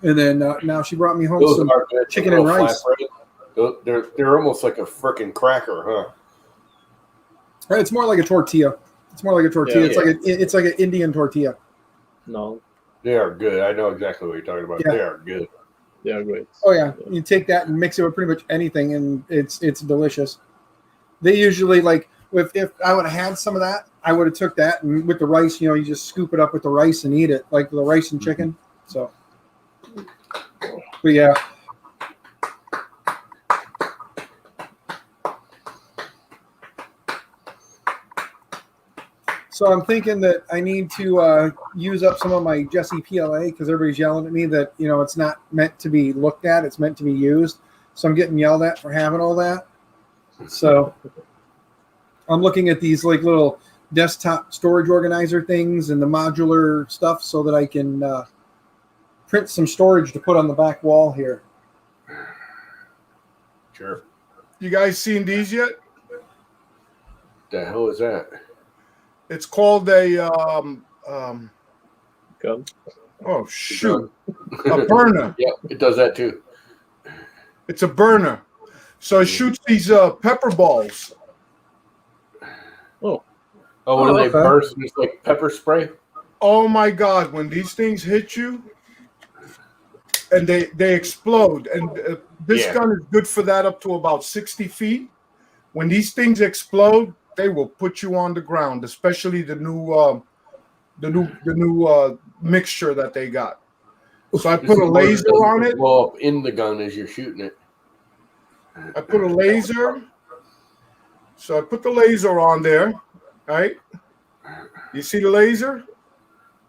And then now she brought me home Those some are good. chicken and rice. They're almost like a freaking cracker, huh? It's more like a tortilla. It's more like a tortilla. Yeah, It's like an Indian tortilla. No, They are good. I know exactly what you're talking about. Yeah. They are good. they are great. Oh yeah, you take that and mix it with pretty much anything, and it's delicious. They usually like if I would have had some of that, I would have took that and with the rice, you just scoop it up with the rice and eat it like the rice and chicken. So, but yeah. So I'm thinking that I need to use up some of my Jesse PLA because everybody's yelling at me that it's not meant to be looked at; it's meant to be used. So I'm getting yelled at for having all that. So I'm looking at these like little desktop storage organizer things and the modular stuff so that I can print some storage to put on the back wall here. Sure. You guys seen these yet? The hell is that? It's called a Gun. oh shoot, a burner. Yeah, it does that too. It's a burner. So it shoots these pepper balls. Oh, Oh, when they okay. burst, it's like pepper spray. Oh my God! When these things hit you, and they explode, and this Yeah. gun is good for that up to about 60 feet. When these things explode, they will put you on the ground, especially the new mixture that they got. So I This put is a what laser does on it. Blow up in the gun as you're shooting it. I put a laser. So I put the laser on there, right? You see the laser?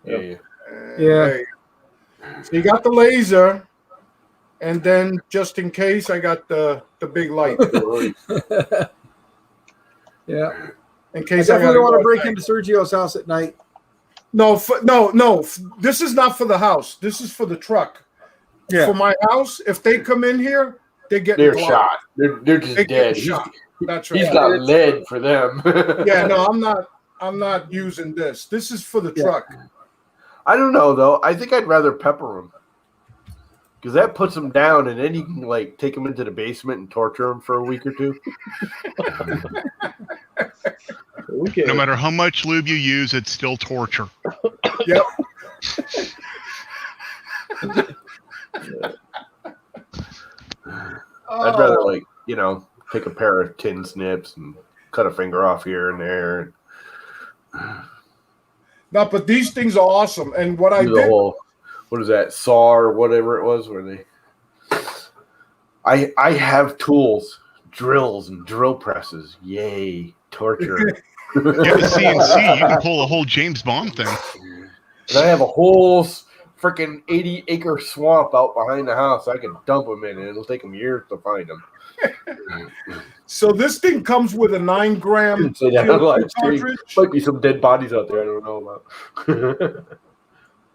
Yeah. Yeah. Hey. So you got the laser, and then just in case, I got the big light. Yeah. In I case I definitely gotta don't want to go break at night. into Sergio's house at night. No. This is not for the house. This is for the truck. Yeah. For my house, if they come in here, they get They're shot. They're just They dead. get shot. That's He's right. got lead for them. Yeah, no, I'm not using this. This is for the Yeah. truck. I don't know though. I think I'd rather pepper them because that puts them down, and then you can like take them into the basement and torture them for a week or two. okay. No matter how much lube you use, it's still torture. Yep. I'd rather like take a pair of tin snips and cut a finger off here and there. No, but these things are awesome. And what I Do did, the whole, what is that, saw or whatever it was, where they. I have tools, drills, and drill presses. Yay, torture. You have a CNC, you can pull a whole James Bond thing. And I have a whole freaking 80-acre swamp out behind the house. I can dump them in, and it'll take them years to find them. so this thing comes with a 9-gram Say that on live stream. cartridge. Might be some dead bodies out there I don't know about.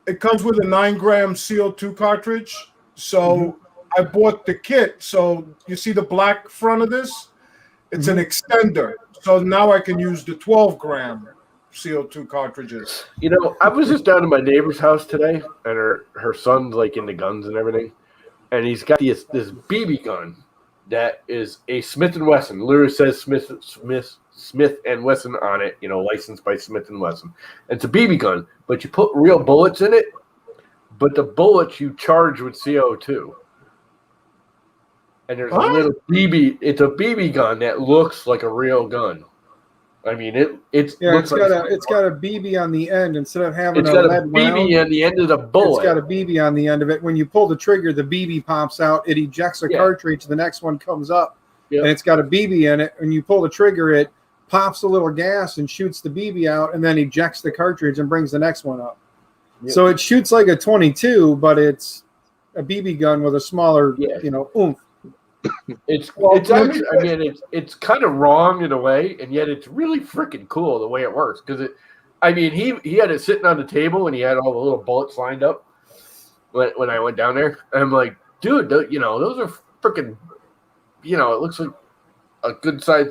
It comes with a 9-gram CO2 cartridge. So I bought the kit. So you see the black front of this? It's an extender. So now I can use the 12-gram CO2 cartridges. You know, I was just down to my neighbor's house today, and her son's like into guns and everything, and he's got this BB gun that is a Smith & Wesson. Literally says Smith & Wesson on it. You know, licensed by Smith & Wesson. And it's a BB gun, but you put real bullets in it. But the bullets you charge with CO2. And there's a little BB. It's a BB gun that looks like a real gun. I mean, it's got a BB on the end instead of having it's got a lead BB round, on the end of the bullet. It's got a BB on the end of it. When you pull the trigger, the BB pops out. It ejects a cartridge. The next one comes up, and it's got a BB in it. When you pull the trigger, it pops a little gas and shoots the BB out, and then ejects the cartridge and brings the next one up. Yep. So it shoots like a 22, but it's a BB gun with a smaller, oomph. It's actually, I mean, it's kind of wrong in a way, and yet it's really freaking cool the way it works. Because he had it sitting on the table, and he had all the little bullets lined up when I went down there. And I'm like, dude, those are freaking, it looks like a good size,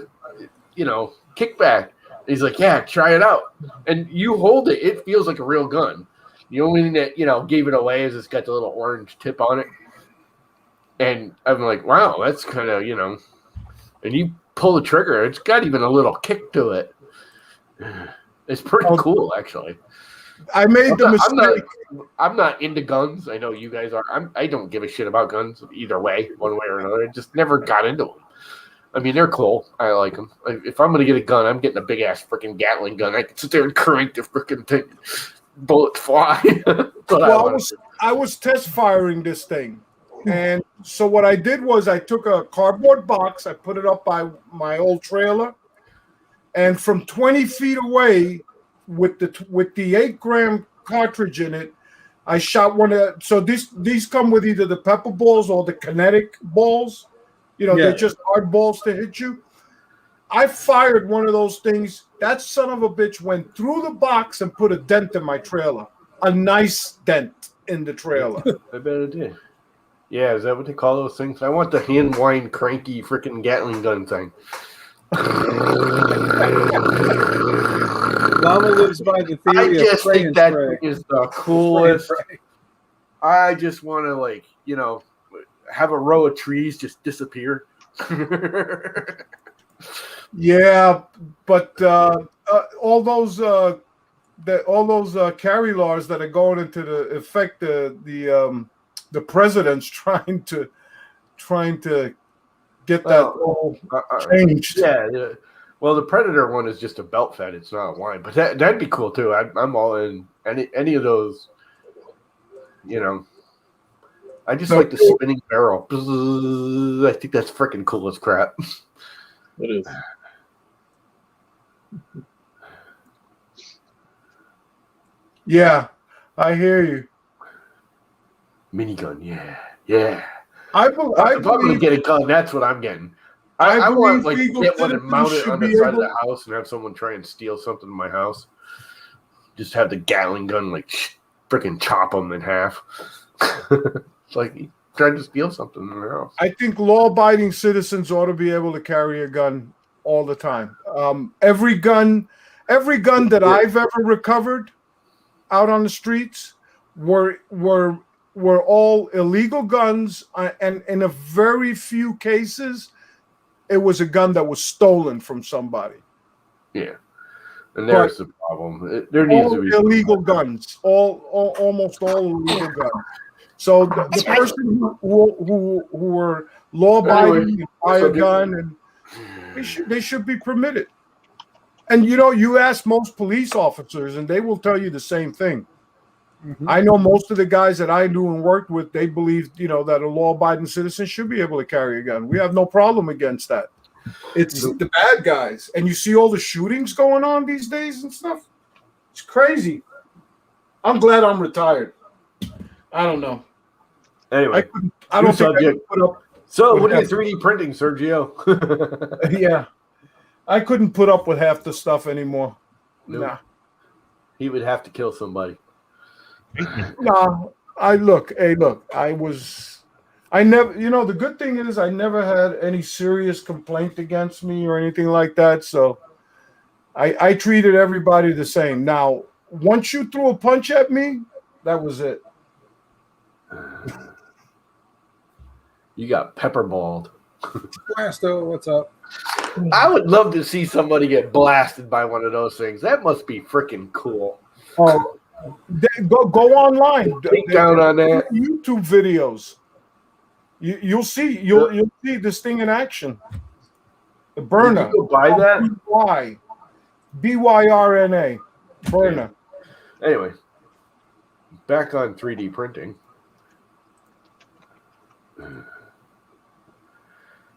kickback. And he's like, yeah, try it out. And you hold it, it feels like a real gun. The only thing that gave it away is it's got the little orange tip on it. And I'm like, wow, that's kind of, and you pull the trigger, it's got even a little kick to it. It's pretty cool, actually. I made the mistake. I'm not into guns. I know you guys are. I don't give a shit about guns either way, one way or another. I just never got into them. I mean, they're cool. I like them. If I'm going to get a gun, I'm getting a big-ass freaking Gatling gun. I can sit there and crank the freaking thing. Bullets fly. I was test firing this thing. And so what I did was I took a cardboard box, I put it up by my old trailer, and from 20 feet away with the 8-gram cartridge in it, I shot one of. So these come with either the pepper balls or the kinetic balls. They're just hard balls to hit you. I fired one of those things. That son of a bitch went through the box and put a dent in my trailer. A nice dent in the trailer. I bet it did. Yeah, is that what they call those things? I want the hand wind cranky freaking Gatling gun thing. Llama lives by the theory I just of think that is the coolest. I just want to have a row of trees just disappear. Yeah, but all those carry laws that are going into the effect the president's trying to get that all changed. Yeah. Well, the Predator one is just a belt fed. It's not a line, but that'd be cool too. I'm all in any of those. I just like the spinning barrel. I think that's freaking cool as crap. It is. Yeah, I hear you. Minigun, yeah. I'm going to get a gun, that's what I'm getting. I want get one and mount it on the side of the house and have someone try and steal something in my house. Just have the Gatling gun freaking chop them in half. It's like he tried to steal something in their house. I think law-abiding citizens ought to be able to carry a gun all the time. Every gun that I've ever recovered out on the streets were all illegal guns, and in a very few cases, it was a gun that was stolen from somebody. Yeah, and there's the problem. There needs to be illegal guns. Almost all illegal guns. So the person who were law-abiding buy a gun, and They should be permitted. And you ask most police officers, and they will tell you the same thing. Mhm. I know most of the guys that I knew and worked with, they believed, that a law-abiding citizen should be able to carry a gun. We have no problem against that. It's the bad guys. And you see all the shootings going on these days and stuff. It's crazy. I'm glad I'm retired. I don't know. Anyway, I don't think I could put up. so what are you 3D printing, Sergio? Yeah. I couldn't put up with half the stuff anymore. Nope. Nah. He would have to kill somebody. Nah. I never, the good thing is I never had any serious complaint against me or anything like that. So I treated everybody the same. Now, once you threw a punch at me, that was it. You got pepperballed. Blasto, what's up? I would love to see somebody get blasted by one of those things. That must be freaking cool. Oh, go online. Take down on that. YouTube videos. You'll see this thing in action. The burner. Did you go buy that? BYRNA. Burner. Anyway, back on 3D printing.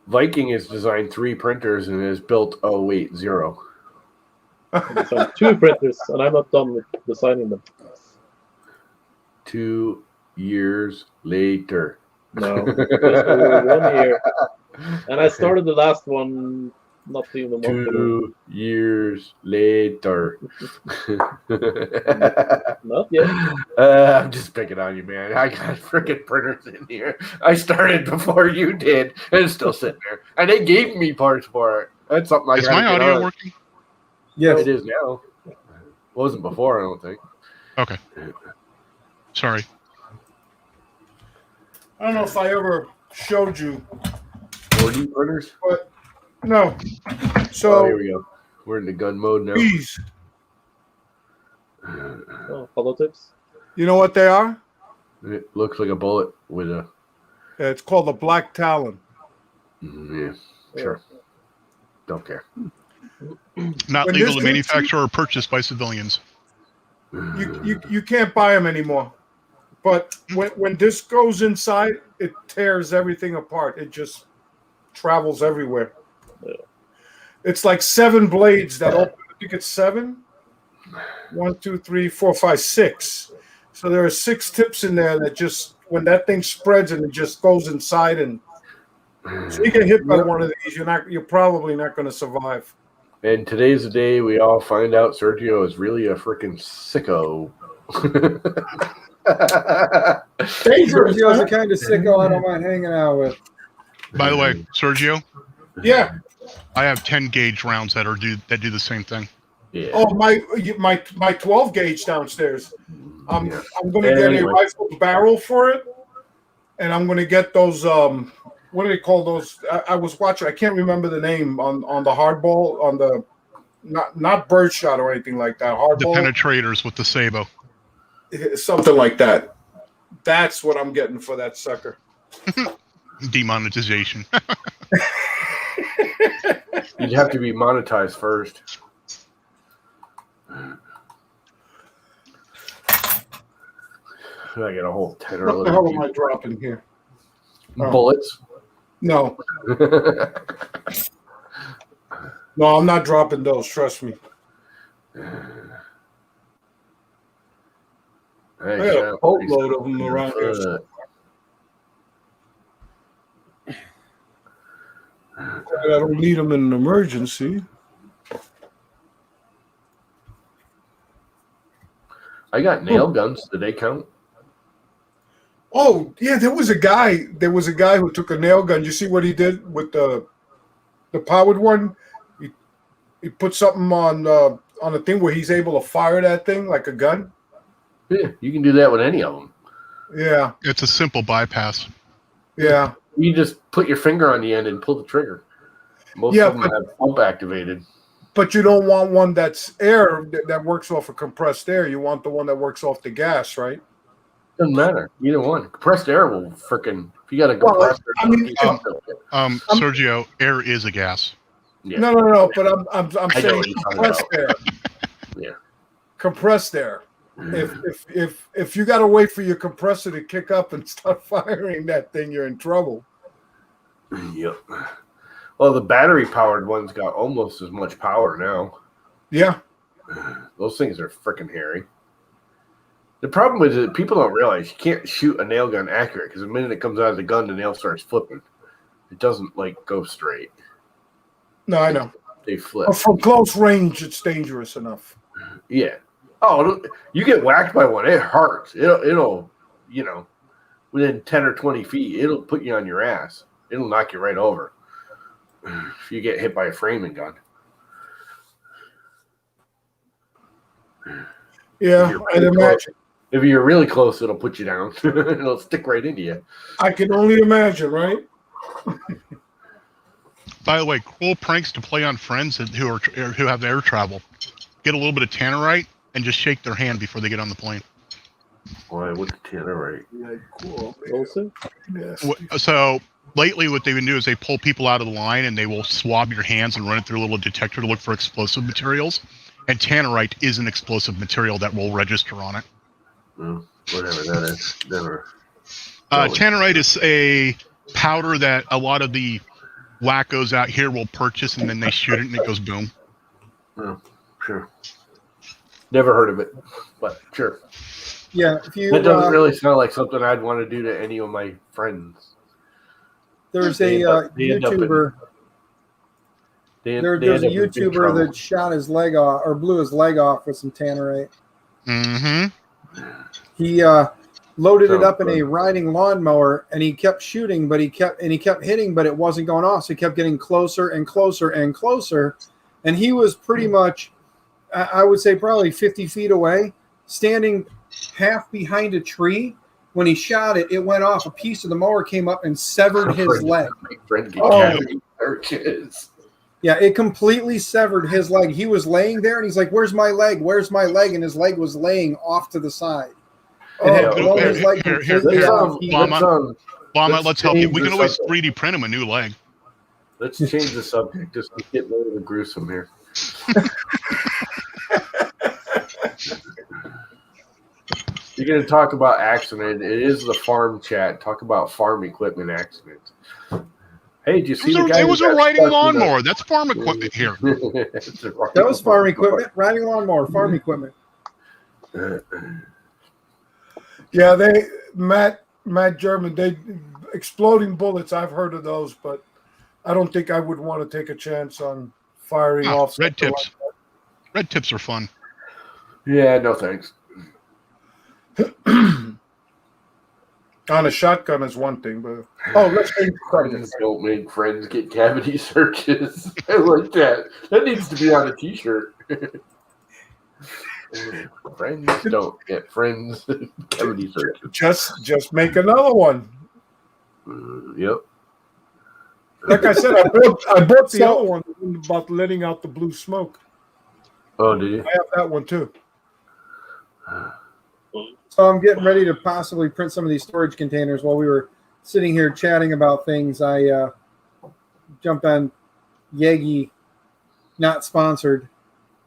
Viking has designed 3 printers and has built 0. So 2 printers, and I'm not done with designing them. 2 years later. No, just 1 year. And I started the last one not even a month ago. 2 years later. Not yet. I'm just picking on you, man. I got freaking printers in here. I started before you did, and it's still sitting there. And they gave me parts for it. That's something I Is got. my audio working? Yes. It is now. Wasn't before, I don't think. Okay. Sorry. I don't know if I ever showed you. 4D printers? But no. Oh, So here we go. We're in the gun mode now. these, Oh, holotips. you know what they are? It looks like a bullet with a. It's called a black talon. Yeah, sure. Don't care. Not When legal this to manufacture or purchase by civilians. You can't buy them anymore. But when this goes inside, it tears everything apart. It just travels everywhere. It's like 7 blades that open. I think it's 7. 1, 2, 3, 4, 5, 6. So there are 6 tips in there that just when that thing spreads and it just goes inside, and so you get hit by one of these, you're probably not going to survive. And today's the day we all find out Sergio is really a freaking sicko. Sergio's the kind of sicko I don't mind hanging out with. By the way, Sergio, Yeah. I have 10 gauge rounds that do the same thing. Yeah. Oh, my 12 gauge downstairs. I'm going to get a rifled barrel for it, and I'm going to get those. What do they call those? I was watching. I can't remember the name on the hardball, on the not birdshot or anything like that. The Hardball, penetrators with the Sabo. something like that. That's what I'm getting for that sucker. Demonetization. You'd have to be monetized first. I get a whole 10 or What the hell am I dropping here? bullets. No, no, I'm not dropping those. Trust me. I got a boatload of them around here. I don't need them in an emergency. I got nail guns. Did they count? Oh yeah, there was a guy who took a nail gun. You see what he did with the powered one? He put something on a thing where he's able to fire that thing like a gun. Yeah, you can do that with any of them. Yeah, It's a simple bypass. yeah. You just put your finger on the end and pull the trigger. Most Yeah, of them have pump activated. But you don't want one that's air that works off of compressed air. You want the one that works off the gas, right? Doesn't matter. Either one. Compressed air will freaking If you got a Well, compressor, I mean, Sergio, air is a gas. yeah. no. But I'm I know saying what you're talking compressed about. air. Yeah. Compressed air. If you got to wait for your compressor to kick up and start firing that thing, you're in trouble. Yep. Well, the battery-powered ones got almost as much power now. Yeah. Those things are freaking hairy. The problem is that people don't realize you can't shoot a nail gun accurate because the minute it comes out of the gun, the nail starts flipping. It doesn't like go straight. No, I know. They flip. But from close range, it's dangerous enough. Yeah. Oh, you get whacked by one, it hurts. It'll, within 10 or 20 feet, it'll put you on your ass. It'll knock you right over if you get hit by a framing gun. Yeah, I'd imagine. If you're really close, it'll put you down. It'll stick right into you. I can only imagine, right? By the way, cool pranks to play on friends who have air travel. Get a little bit of tannerite and just shake their hand before they get on the plane. Why? What's tannerite? Yeah, cool. Also, Yes. So lately, what they've been doing is they pull people out of the line and they will swab your hands and run it through a little detector to look for explosive materials. And tannerite is an explosive material that will register on it. Whatever that is. Never. Tannerite is a powder that a lot of the wackos out here will purchase, and then they shoot it and it goes boom. Oh, sure. Never heard of it, but sure. Yeah, if you That doesn't really sound like something I'd want to do to any of my friends. there's They a end up- they end up in- YouTuber. They There's end a up in big YouTuber trouble. that shot his leg off or blew his leg off with some tannerite. Mm-hmm. He loaded it Sounds up in fun. a riding lawnmower, and he kept shooting, but he kept hitting, but it wasn't going off. So he kept getting closer and closer and closer, and he was pretty much, I would say, probably 50 feet away, standing half behind a tree. When he shot it, it went off. A piece of the mower came up and severed his leg. My friend get Oh. cavity searches. Yeah, it completely severed his leg. He was laying there, and he's like, "Where's my leg? Where's my leg?" And his leg was laying off to the side. It had Oh, blown his leg here, completely here, off. He- Llama. Llama, let's help you. change We the can always subject. 3D print him a new leg. Let's change the subject. Just get rid of the gruesome here. You're going to talk about accident. It is the farm chat. Talk about farm equipment accidents. Hey, did you see the guy? It was who a got riding stuck in lawnmower. That's farm equipment here. That was farm equipment, riding lawnmower, farm equipment. Yeah, Matt German, exploding bullets. I've heard of those, but I don't think I would want to take a chance on firing off Red something tips. Red tips are fun. Yeah, no thanks. on a shotgun is one thing, but let's change the subject. Friends don't make friends get cavity searches. I like that. That needs to be on a T-shirt. Friends don't get friends. Cavity searches. Just make another one. Yep. Like I said, I bought the other one about letting out the blue smoke. Oh, did you? I have that one too. So I'm getting ready to possibly print some of these storage containers. While we were sitting here chatting about things, I jumped on Yegi, not sponsored.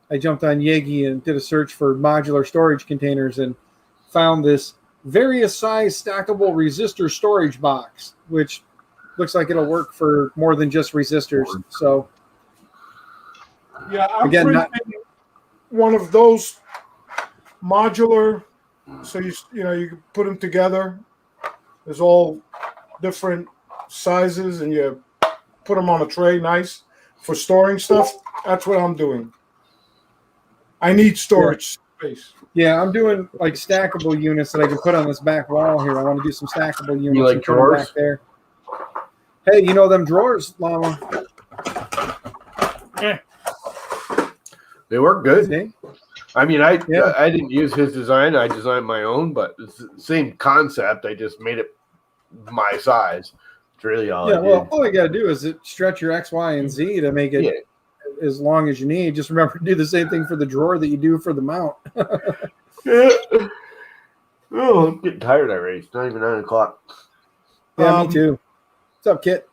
I jumped on Yegi and did a search for modular storage containers and found this various size stackable resistor storage box, which looks like it'll work for more than just resistors. So Yeah, I'm Again, printing one of those modular. So you can put them together. There's all different sizes, and you put them on a tray, nice for storing stuff. That's what I'm doing. I need storage space. yeah, I'm doing like stackable units that I can put on this back wall here. I want to do some stackable units. like and put 'em drawers? back there. Hey, you know them drawers, Llama? They work good. See? I mean, I Yeah. didn't use his design. I designed my own, but it's the same concept. I just made it my size. It's really all Yeah, I well, did. all you got to do is stretch your X, Y, and Z to make it Yeah. as long as you need. Just remember to do the same thing for the drawer that you do for the mount. Yeah. Oh, I'm getting tired already. It's not even 9 o'clock. Yeah, me too. What's up, Kit?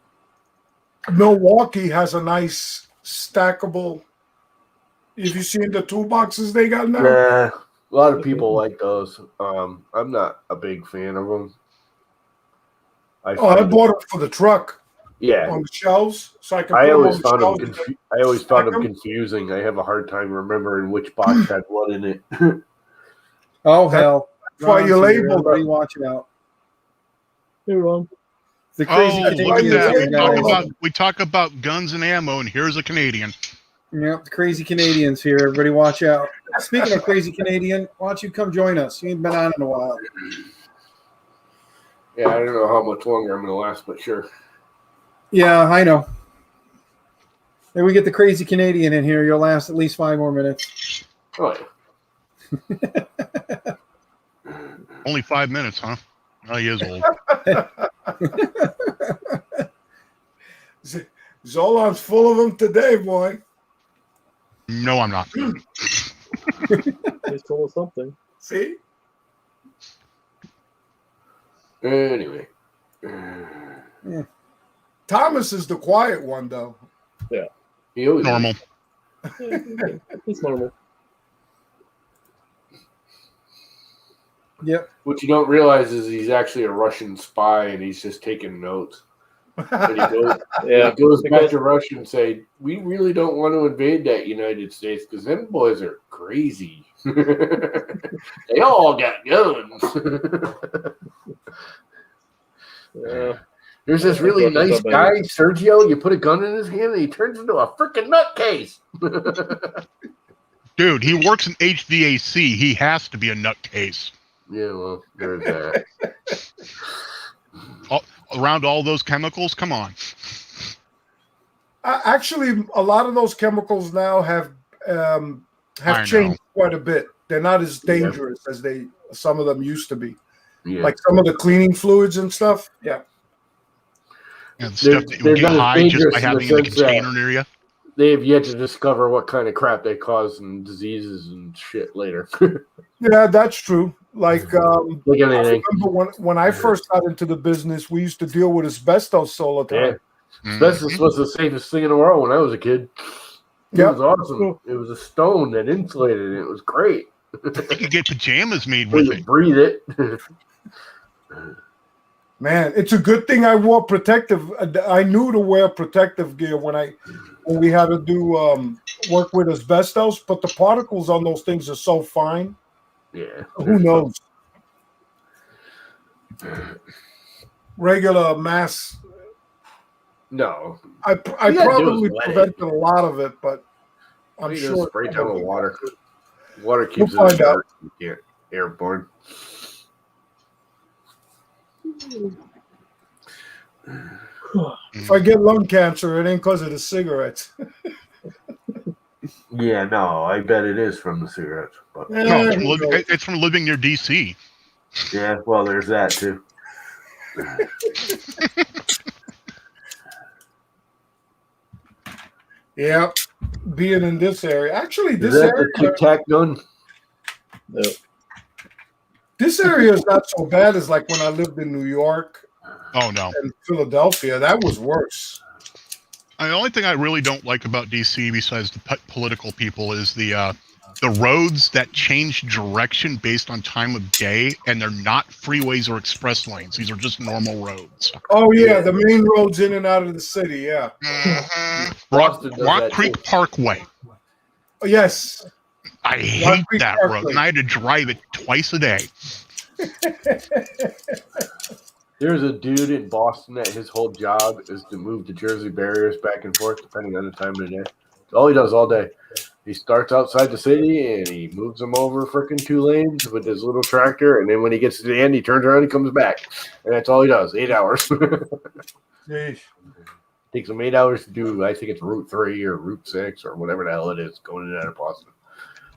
Milwaukee has a nice stackable. Have you seen the toolboxes they got now? Yeah, a lot of people like those. I'm not a big fan of them. I bought them for the truck. Yeah, on the shelves, so I can. I always found them confusing. I have a hard time remembering which box had what in it. Oh hell! That's why you labeled everybody. Watch out! You're wrong. The crazy look at that! guys. We talk about guns and ammo, and here's a Canadian. Yep, the crazy Canadians here. Everybody, watch out! Speaking of crazy Canadian, why don't you come join us? You ain't been on in a while. Yeah, I don't know how much longer I'm going to last, but sure. Yeah, I know. If we get the crazy Canadian in here, you'll last at least 5 more minutes. Oh, yeah. Only 5 minutes, huh? Oh, he is old. Zolan's full of them today, boy. No, I'm not. He's full of something. See? Anyway. Yeah. Thomas is the quiet one, though. Yeah. Normal. It's normal. Yep. What you don't realize is he's actually a Russian spy, and he's just taking notes. And he goes back to Russia and say, "We really don't want to invade that United States because them boys are crazy. They all got guns." Yeah. There's this really nice guy, Sergio. You put a gun in his hand, and he turns into a freaking nutcase. Dude, he works in HVAC. He has to be a nutcase. Yeah, well, there's that. Around all those chemicals, come on. Actually, a lot of those chemicals now have changed quite a bit. They're not as dangerous as some of them used to be. Yeah. Like some of the cleaning fluids and stuff. Yeah. Yeah, the stuff that you would get high just by having in the container near you. They have yet to discover what kind of crap they cause and diseases and shit later. Yeah, that's true. Like, I anything. remember when I first got into the business, we used to deal with asbestos all the time. Yeah. Asbestos was the safest thing in the world when I was a kid. It was awesome. It was a stone that insulated it. It was great. You could get pajamas made with it. Breathe it. Man, it's a good thing I wore protective. I knew to wear protective gear when we had to do work with asbestos, but the particles on those things are so fine. Yeah. Who knows? Regular mass. No. I probably prevented a lot of it, but I'm sure. Spray down with water. Water keeps it dark. You can't airborne. If I get lung cancer, it ain't because of the cigarettes. Yeah, no, I bet it is from the cigarettes. But No, it's from living near DC. yeah, well, there's that too. Yeah, being in this area. Actually, this Is that area. the Tic Tac gun? No. This area is not so bad as like when I lived in New York Oh, no. and Philadelphia. That was worse. The only thing I really don't like about DC, besides the political people, is the roads that change direction based on time of day, and they're not freeways or express lanes. These are just normal roads. Oh yeah, the main roads in and out of the city. Yeah. Rock Creek Parkway. Yes. I hate that road, and I had to drive it twice a day. There's a dude in Boston that his whole job is to move the Jersey barriers back and forth depending on the time of the day. That's all he does all day. He starts outside the city and he moves them over freaking 2 lanes with his little tractor, and then when he gets to the end, he turns around and comes back. And that's all he does, 8 hours. Takes him 8 hours to do, I think it's Route 3 or Route 6 or whatever the hell it is going in and out of Boston.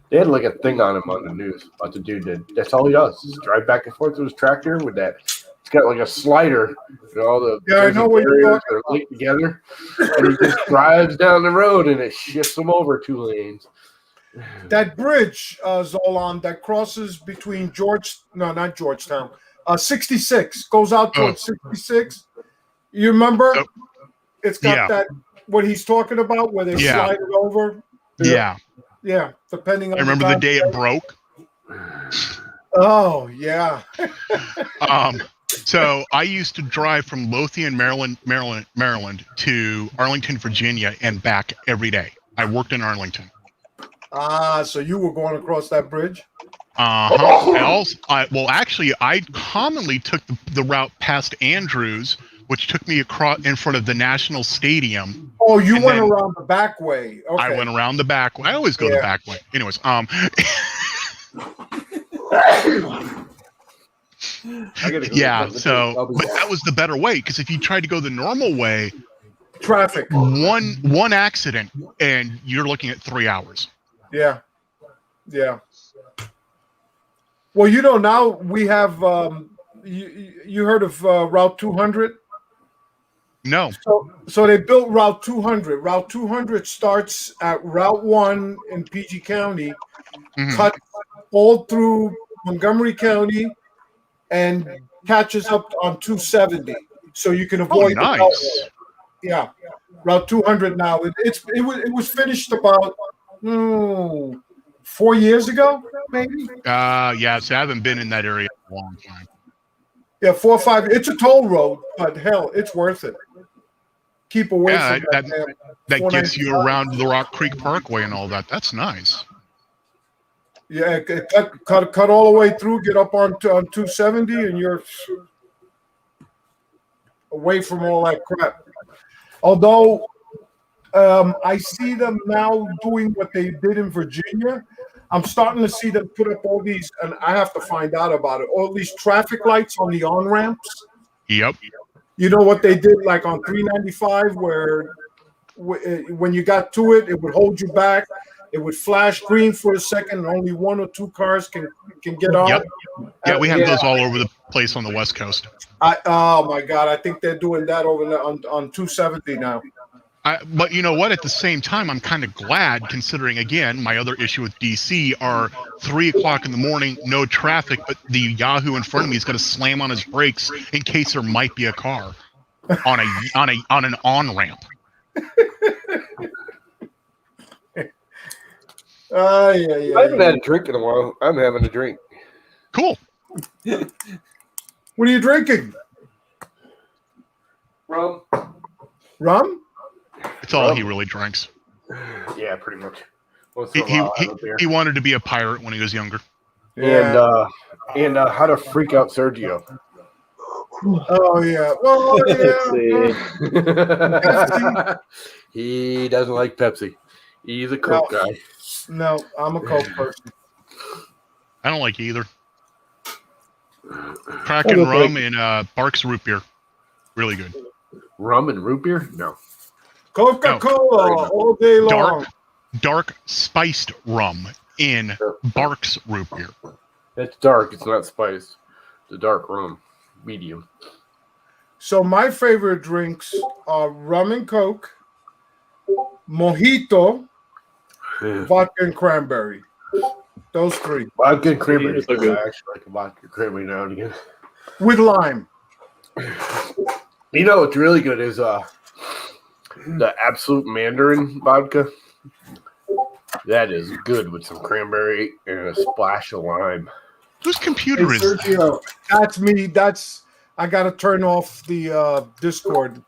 They had like a thing on him on the news about the dude that's all he does is drive back and forth with his tractor with that. It's got like a slider and all the I know what you're talking are linked together, and he just drives down the road and it shifts them over 2 lanes. That bridge, Zolan, that crosses between not Georgetown, 66 goes out towards 66. You remember? Oh. It's got Yeah. that what he's talking about where they Yeah. slide it over. Yeah. Yeah, depending on I remember the day it broke. Oh yeah. So I used to drive from Lothian, Maryland to Arlington, Virginia, and back every day. I worked in Arlington. So you were going across that bridge? I commonly took the route past Andrews, which took me across in front of the National Stadium. Oh, you went around the back way. Okay. I went around the back way. I always go the back way. Anyways, yeah, so but that was the better way, because if you tried to go the normal way, traffic, one accident and you're looking at 3 hours. Yeah. Well, now we have you heard of Route 200? No. So they built Route 200. Route 200 starts at Route 1 in PG County, cuts all through Montgomery County, and catches up on 270. So you can avoid. Oh, nice. Yeah, Route 200 now. It was finished about 4 years ago, maybe. Yeah. So I haven't been in that area in a long time. Yeah, 4 or 5. It's a toll road, but hell, it's worth it. Keep away from that gets you around the Rock Creek Parkway and all that. That's nice. Yeah, cut all the way through, get up on 270, and you're away from all that crap. Although I see them now doing what they did in Virginia. I'm starting to see them put up all these, and I have to find out about it, all these traffic lights on the on-ramps. Yep. You know what they did, like on 395, where when you got to it, it would hold you back. It would flash green for a second, and only 1 or 2 cars can get on. Yep. Yeah, we have those all over the place on the West Coast. Oh my God, I think they're doing that over there on 270 now. But you know what? At the same time, I'm kind of glad, considering, again, my other issue with DC are 3 o'clock in the morning, no traffic, but the Yahoo in front of me is going to slam on his brakes in case there might be a car on an on-ramp. I haven't had a drink in a while. I'm having a drink. Cool. What are you drinking? Rum. Rum? It's all he really drinks. Yeah, pretty much. He wanted to be a pirate when he was younger. Yeah. And how to freak out Sergio. Oh yeah. Well, yeah. He doesn't like Pepsi. He's a Coke guy. No, I'm a Coke person. I don't like either. Kraken rum and Barks root beer. Really good. Rum and root beer? No. Coca-Cola all day long. Dark spiced rum in Barks root beer. It's dark. It's not spiced. It's a dark rum. Medium. So my favorite drinks are rum and Coke, mojito, vodka and cranberry. Those 3. Vodka and cranberry. So good. I actually like a vodka and cranberry now and again. With lime. You know what's really good is the Absolute Mandarin vodka. That is good with some cranberry and a splash of lime. Whose computer is that? Sergio, that's me. I got to turn off the Discord.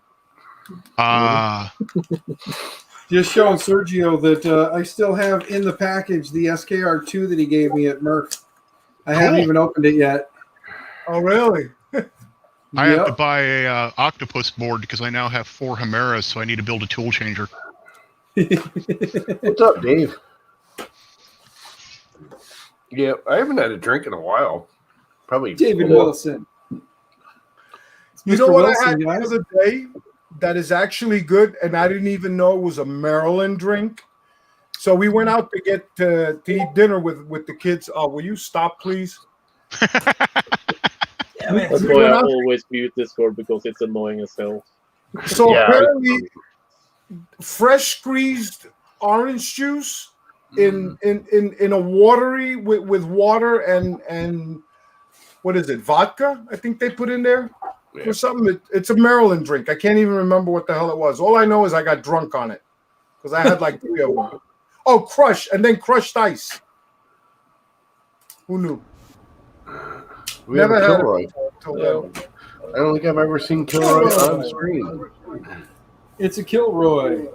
Just showing Sergio that I still have in the package the SKR2 that he gave me at Murph. I haven't even opened it yet. Oh, really? I have to buy a octopus board because I now have 4 Chimeras, so I need to build a tool changer. What's up, Dave? Yeah, I haven't had a drink in a while. Probably David Wilson. You know Mr. what Wilson, I had the other day that is actually good, and I didn't even know it was a Maryland drink. So we went out to get to eat dinner with the kids. Oh, will you stop, please? That's why I always mute Discord, because it's annoying as hell. So apparently, fresh squeezed orange juice in a watery with water and what is it, vodka? I think they put in there Yeah. or something. It's a Maryland drink. I can't even remember what the hell it was. All I know is I got drunk on it because I had like 3 of them. Oh, Crush, and then crushed ice. Who knew? We have a Never had it Kilroy. until then. I don't think I've ever seen Kilroy on screen. It's a Kilroy.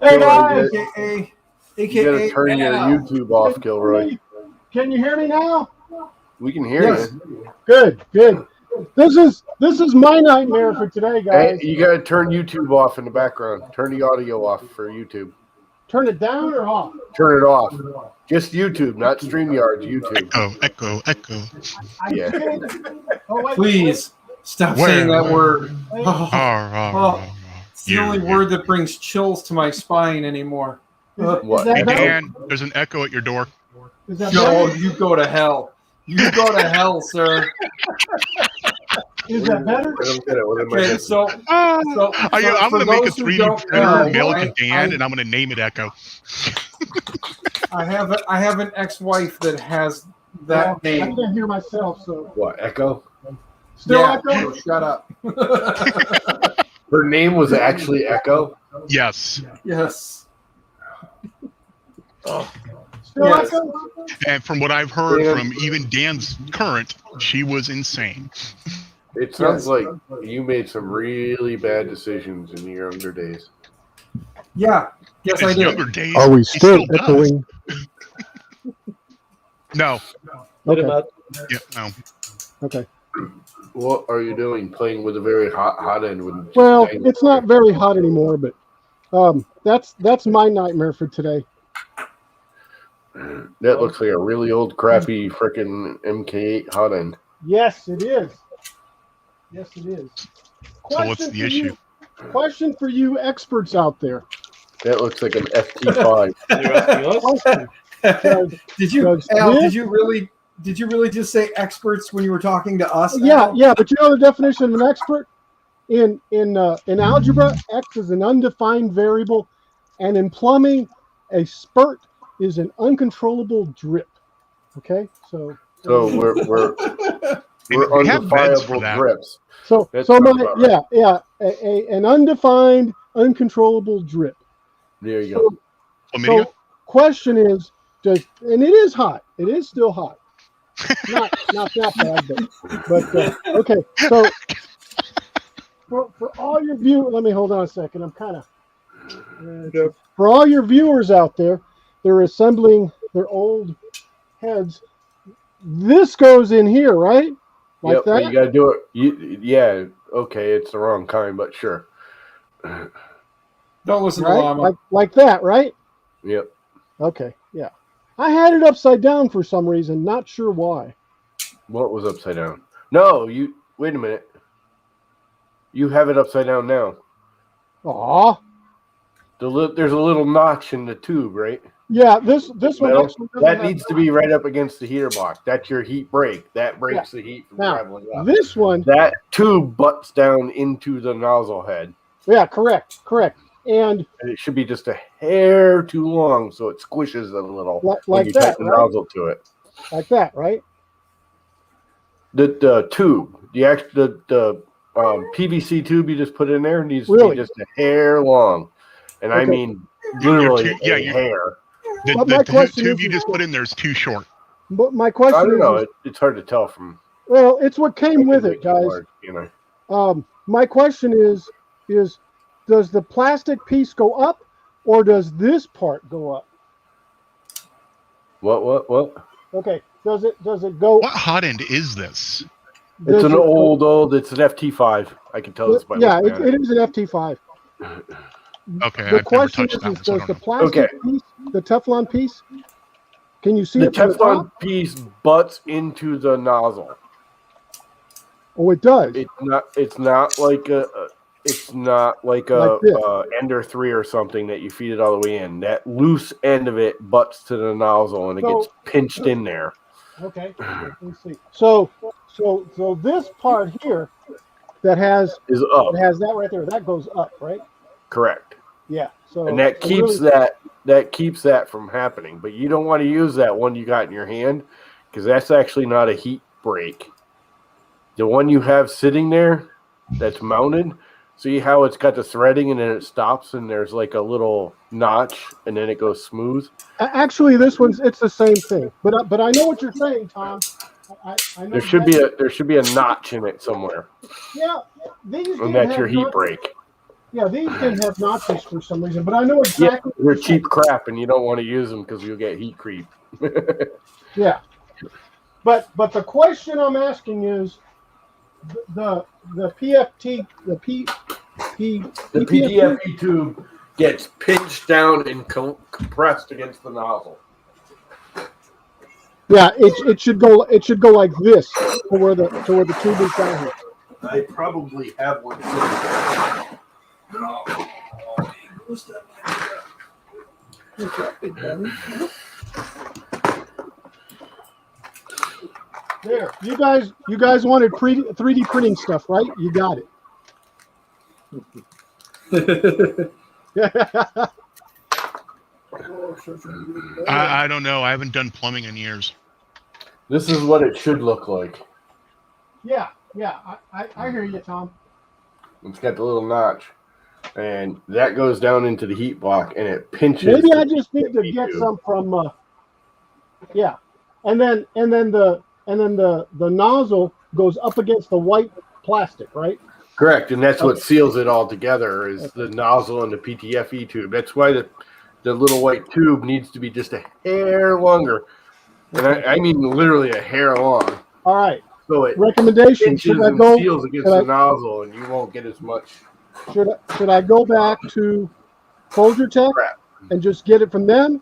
Hey Kilroy, guys, you aka You gotta turn your Al. YouTube off, Kilroy. Can you hear me now? We can hear Yes. you. Good, good. This is my nightmare for today, Hey, guys. you gotta turn YouTube off in the background. Turn the audio off for YouTube. Turn it down or off? Turn it off. Just YouTube, not StreamYard. YouTube. Echo. Yeah. Oh, wait. Please stop Where? saying that word. Wait. Oh, it's the only word that brings chills to my spine anymore. What? that Hey, better? Dan, there's an echo at your door. Is that Joe, better? you go to hell. You go to hell, sir. Is that better? I don't get it. What am I Okay, missing? so I'm for going to make a those who 3D don't printer, know, mail it to I- Dan, I- and I'm going to name it Echo. I have an ex-wife that has that I name. can't hear myself, so. What? Echo? Still Yeah, echo? so shut up. Her name was actually Echo? Yes. Yes. Still Yes. echo? And from what I've heard Dan. from even Dan's current, she was insane. It sounds Yes. like you made some really bad decisions in your younger days. Yeah. Yes, In I his did. younger days, Are we he still does. echoing? No. Wait a Okay. minute. Yeah, no. Okay. What are you doing? Playing with a very hot end? With Well, dang- it's not very hot anymore, but that's my nightmare for today. That looks like a really old, crappy freaking MK8 hot end. Yes, it is. Yes, it is. So what's the for issue? you- Question for you experts out there. That looks like an FT5. You're asking us? Question. Did you, Does Al? this- Did you really just say experts when you were talking to us? Yeah, Al? yeah, but you know the definition of an expert in algebra, X is an undefined variable, and in plumbing, a spurt is an uncontrollable drip. Okay, so So we're We have beds for undefinable that. drips. so That so sounds my about right. an undefined, uncontrollable drip. There you go. Chlamydia? So question is, and it is hot. It is still hot. Not that bad, but okay. So for all your viewers, let me hold on a second. I'm kind of for all your viewers out there, they're assembling their old heads. This goes in here, right? Like Yep, but that. you gotta do it. Yeah, okay, it's the wrong kind, but sure. Don't listen to Right? Llama. Like that, right? Yep. Okay, yeah. I had it upside down for some reason, not sure why. What was upside down? No, you wait a minute. You have it upside down now. Aw. There's a little notch in the tube, right? Yeah, this one Metal. actually doesn't That have- needs to be right up against the heater block. That's your heat break. That breaks the heat from Now, traveling up. this one, That tube butts down into the nozzle head, yeah, correct. And and it should be just a hair too long, so it squishes a little when like you that, tighten the right? nozzle to it. like that, right? The tube, the PVC tube you just put in there needs to Really? be just a hair long, and I Okay. mean literally Your a hair. The, But my the question tube is- you just put in there is too short. But my I question don't know. is, It's hard to tell from. well, it's what came with it, too guys. large, you know. My question is does the plastic piece go up or does this part go up? What? Okay, does it go? What hot end is this? It's does an it go- old. It's an FT5. I can tell this by Yeah, looking at it is an FT5. Okay, The I've never question touched that is one, so I does don't the know. plastic Okay. piece, the Teflon piece, can you see The it from the top? Teflon piece butts into the nozzle. Oh, it does. It's not like a. It's not like a Like this. Ender 3 or something that you feed it all the way in. That loose end of it butts to the nozzle and it So- gets pinched in there. Okay, let's see. So this part here that has Is up, that right there, that goes up, right? correct, Yeah. So and that so keeps really- that keeps that from happening. But you don't want to use that one you got in your hand because that's actually not a heat break. The one you have sitting there that's mounted, see how it's got the threading and then it stops and there's like a little notch and then it goes smooth? Actually, this one's it's the same thing. But I know what you're saying, Tom. I know There should be a notch in it somewhere. Yeah, these And didn't that's have your heat notches. break. Yeah, these didn't have notches for some reason, but I know exactly. They're cheap crap and you don't want to use them because you'll get heat creep. Yeah, but the question I'm asking is the PFT The PTFE tube gets pinched down and compressed against the nozzle. Yeah, it should go like this to where the tube is down here. I probably have one. There, you guys wanted 3D printing stuff, right? You got it. I don't know. I haven't done plumbing in years. This is what it should look like. Yeah, I hear you, Tom. It's got the little notch, and that goes down into the heat block, and it pinches. Maybe I just need to get some from. Yeah, and then the nozzle goes up against the white plastic, right? Correct, and that's what seals it all together is the nozzle and the PTFE tube. That's why the little white tube needs to be just a hair longer, and I mean literally a hair long. All right. So it Recommendation: pinches and seals against the nozzle, and you won't get as much. Should I go back to Folger Tech and just get it from them,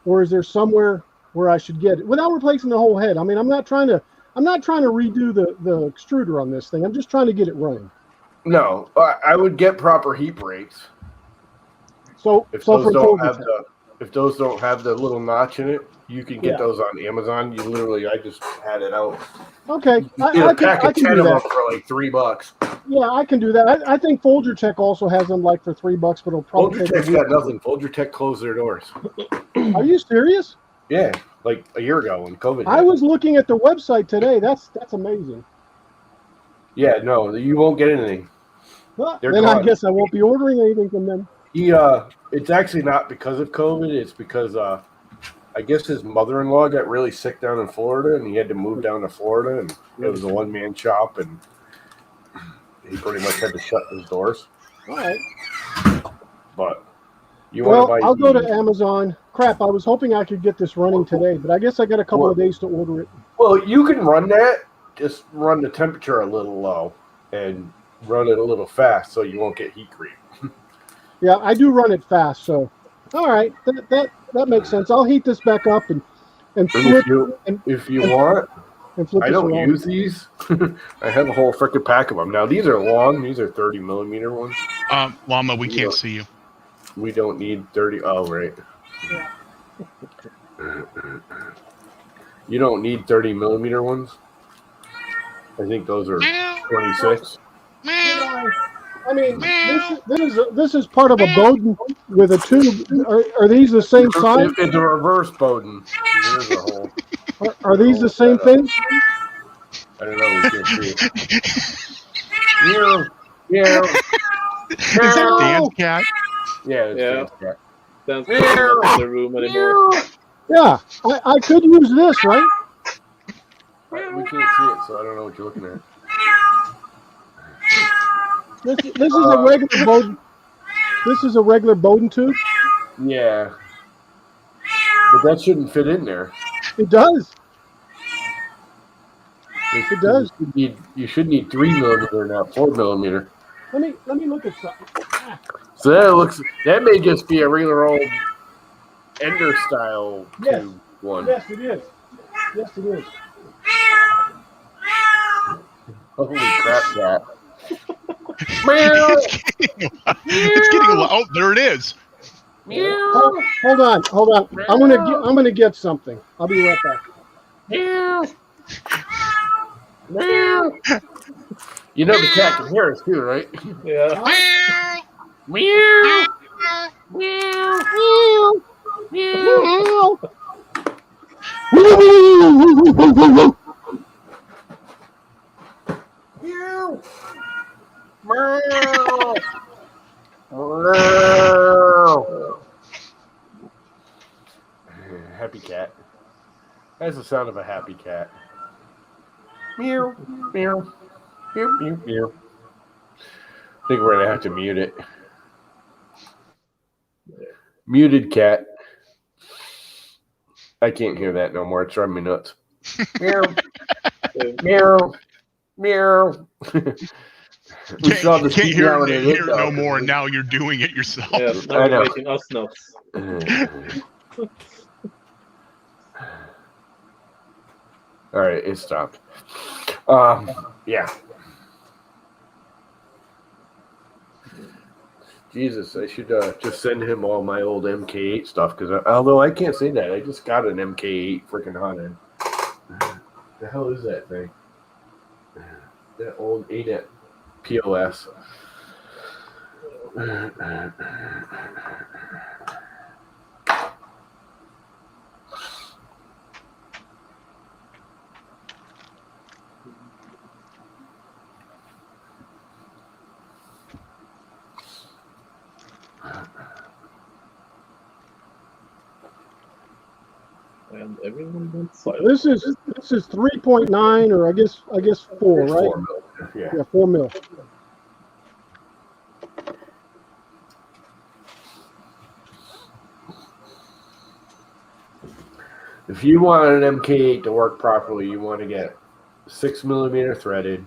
or is there somewhere where I should get it without replacing the whole head? I mean, I'm not trying to redo the extruder on this thing. I'm just trying to get it running. No, I would get proper heat breaks. So if those don't have the little notch in it, you can get those on Amazon. I just had it out. Okay, I can 10 do of them that for like $3. Yeah, I can do that. I think Folger Tech also has them like for $3, but it'll probably. Folger Tech's got nothing. Folger Tech closed their doors. Are you serious? Yeah, like a year ago when COVID hit. I was looking at the website today. That's amazing. Yeah, no, you won't get anything. Well, then I guess I won't be ordering anything from them. It's actually not because of COVID. It's because I guess his mother-in-law got really sick down in Florida, and he had to move down to Florida, and it was a one-man shop, and he pretty much had to shut his doors. All right. But you want to buy? I'll go to Amazon. Crap, I was hoping I could get this running today, but I guess I got a couple of days to order it. Well, you can run that. Just run the temperature a little low and run it a little fast so you won't get heat creep. Yeah, I do run it fast, so all right, that makes sense. I'll heat this back up and flip. If you want, and flip. I don't use these. I have a whole freaking pack of them. Now these are long. These are 30 millimeter ones. Llama, we can't see you. We don't need 30. Oh, right. Yeah. You don't need 30 millimeter ones. I think those are 26. I mean, this is part of a Bowden with a tube. Are these the same size? It's a reverse Bowden. Here's a hole. Are these the same thing? I don't know. We can't see it. Yeah. Is that Dan's cat? Yeah. Dan's cat. Dan's not in the room anymore. Yeah, I could use this, right? We can't see it, so I don't know what you're looking at. This is a regular Bowden. This is a regular Bowden tube. Yeah, but that shouldn't fit in there. It does. It does. You should need 3 millimeter, not 4 millimeter. Let me look at something. So that may just be a regular old Ender style tube one. Yes, it is. Yes, it is. Holy crap, cat. It's getting a lot. Oh, there it is. Hold on. I'm gonna get something. I'll be right back. You know the cat can hear us too, right? Yeah. Meow. happy cat. That's the sound of a happy cat. Meow, meow, meow, meow, meow. I think we're gonna have to mute it. Muted cat. I can't hear that no more. It's driving me nuts. Meow, meow, meow. We saw the Can't hear it it no more. Now you're doing it yourself. Yeah, now I you're know. making us nuts. All right, it stopped. Yeah. Jesus, I should just send him all my old MK8 stuff because although I can't say that, I just got an MK8 freaking hot end. The hell is that thing? That old 8 POS. And everyone went silent. This is 3.9 or I guess 4, right? 4 mil. Yeah. Yeah, 4 mil. If you want an MK8 to work properly, you want to get 6mm threaded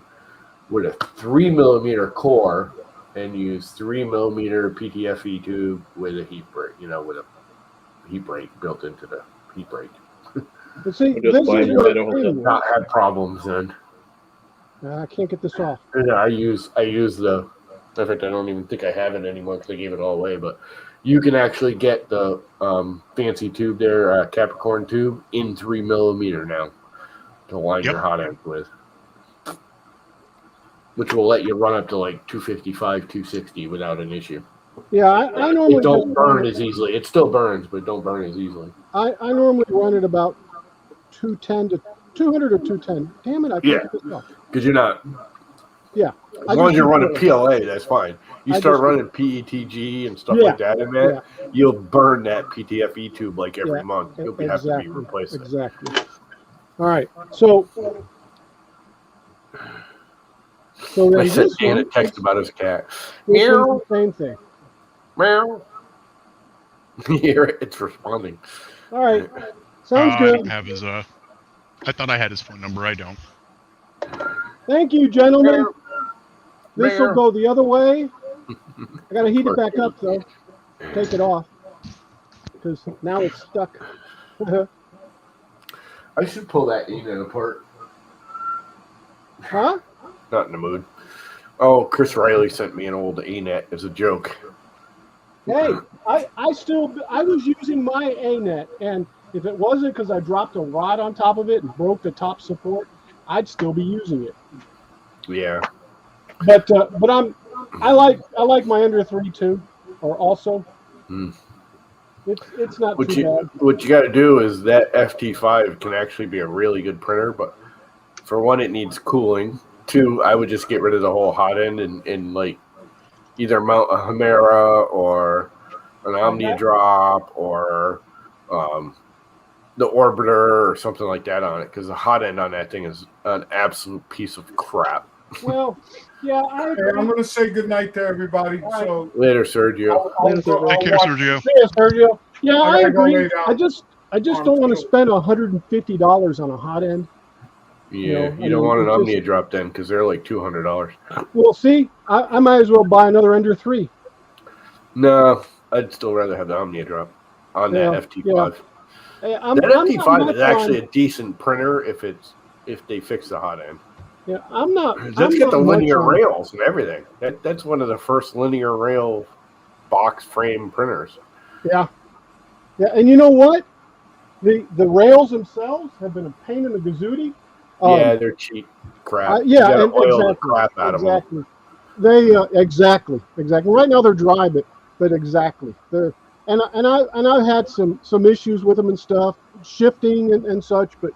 with a 3mm core and use 3mm PTFE tube with a heat break, with a heat break built into the heat break. But see, Or just this buy is more what better I'm hotel. saying. Not have problems then. I can't get this off. And I use the. In fact, I don't even think I have it anymore because I gave it all away. But you can actually get the fancy tube there, Capricorn tube, in 3mm now to line your hot end with, which will let you run up to like 255, 260 without an issue. Yeah, I normally It don't just burn as easily. It still burns, but it don't burn as easily. I normally run it about 210 to 200 or 210. Damn it, I can't get this off. Because you're not. Yeah. As long as you're running PLA, that's fine. You I start just- running PETG and stuff Yeah, like that in that, you'll burn that PTFE tube like every month. You'll have to be replacing it. Exactly. All right. So then I sent this Dan a one, text about his cat. this Meow, one's the same thing. meow. You hear it? It's responding. All right. Sounds I good. don't have his. I thought I had his phone number. I don't. Thank you, gentlemen. Meow. This will Meow. go the other way. I got to heat it back up, though. Take it off. Because now it's stuck. I should pull that unit apart. Huh? Not in the mood. Oh, Chris Riley sent me an old ANET as a joke. Hey, I was using my ANET, and if it wasn't because I dropped a rod on top of it and broke the top support, I'd still be using it. Yeah. But I like my under 3 too, or also. It's not too bad. What you got to do is that FT5 can actually be a really good printer, but for one, it needs cooling. 2, I would just get rid of the whole hot end and like either mount a Hemera or an Omnia drop or the Orbiter or something like that on it, because the hot end on that thing is an absolute piece of crap. Well, yeah, I Hey, I'm going to say goodnight to everybody. So Later, Sergio. Take care, Sergio. Yeah, Sergio. Yeah, I gotta go agree. lay down. I just don't want to spend $150 on a hot end. Yeah, I you don't mean, want an it's just- Omnia drop then, because they're like $200. Well, see, I might as well buy another under 3. No, I'd still rather have the Omnia drop on Yeah, that FT5. Hey, That FT5 is actually a decent printer if they fix the hot end. Yeah, I'm not. That's got the linear rails and everything. That's one of the first linear rail box frame printers. Yeah, and you know what? The rails themselves have been a pain in the gazootie. Yeah, they're cheap crap. Yeah, you gotta and oil the exactly, crap out of them. exactly. They exactly. Right now they're dry, but exactly. They're and I've had some issues with them and stuff, shifting and such, but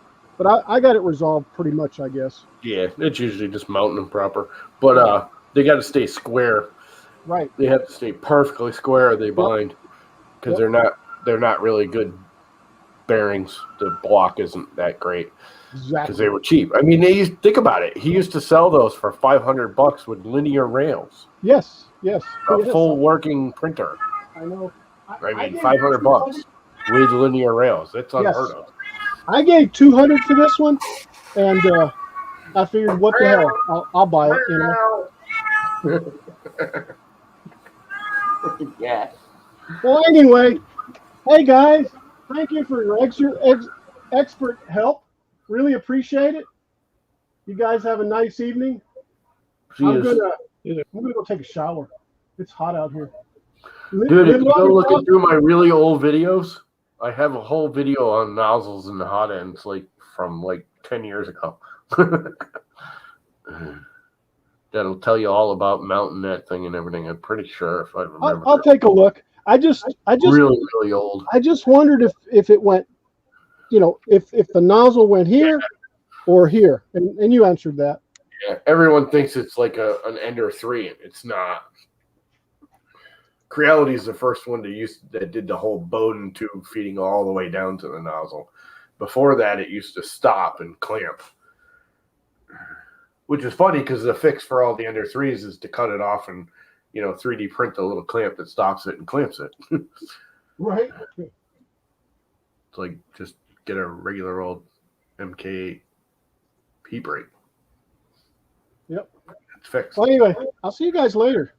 I got it resolved pretty much, I guess. Yeah, it's usually just mounting them proper, but they got to stay square. Right. They have to stay perfectly square or they bind, because they're not really good bearings. The block isn't that great because Exactly. they were cheap. I mean, think about it. He used to sell those for $500 with linear rails, Yes. a Yes, full working printer. I know. I mean, gave $500 200 with linear rails. That's Yes. unheard of. I gave 200 for this one, and I figured, what the hell? I'll buy it. Yeah. Well, anyway, hey guys, thank you for your expert help. Really appreciate it. You guys have a nice evening. I'm gonna go take a shower. It's hot out here. Dude, if you go looking through my really old videos, I have a whole video on nozzles and the hot ends, from 10 years ago. That'll tell you all about mounting that thing and everything. I'm pretty sure, if I remember. I'll take a look. I just really, really old. I just wondered if it went, if the nozzle went here or here, and you answered that. Yeah, everyone thinks it's like an Ender 3, and it's not. Creality is the first one that did the whole Bowden tube feeding all the way down to the nozzle. Before that, it used to stop and clamp, which is funny because the fix for all the Ender 3s is to cut it off and 3D print the little clamp that stops it and clamps it. Right. It's like just get a regular old MK8 heat break. Yep. It's fixed. Well, anyway, I'll see you guys later.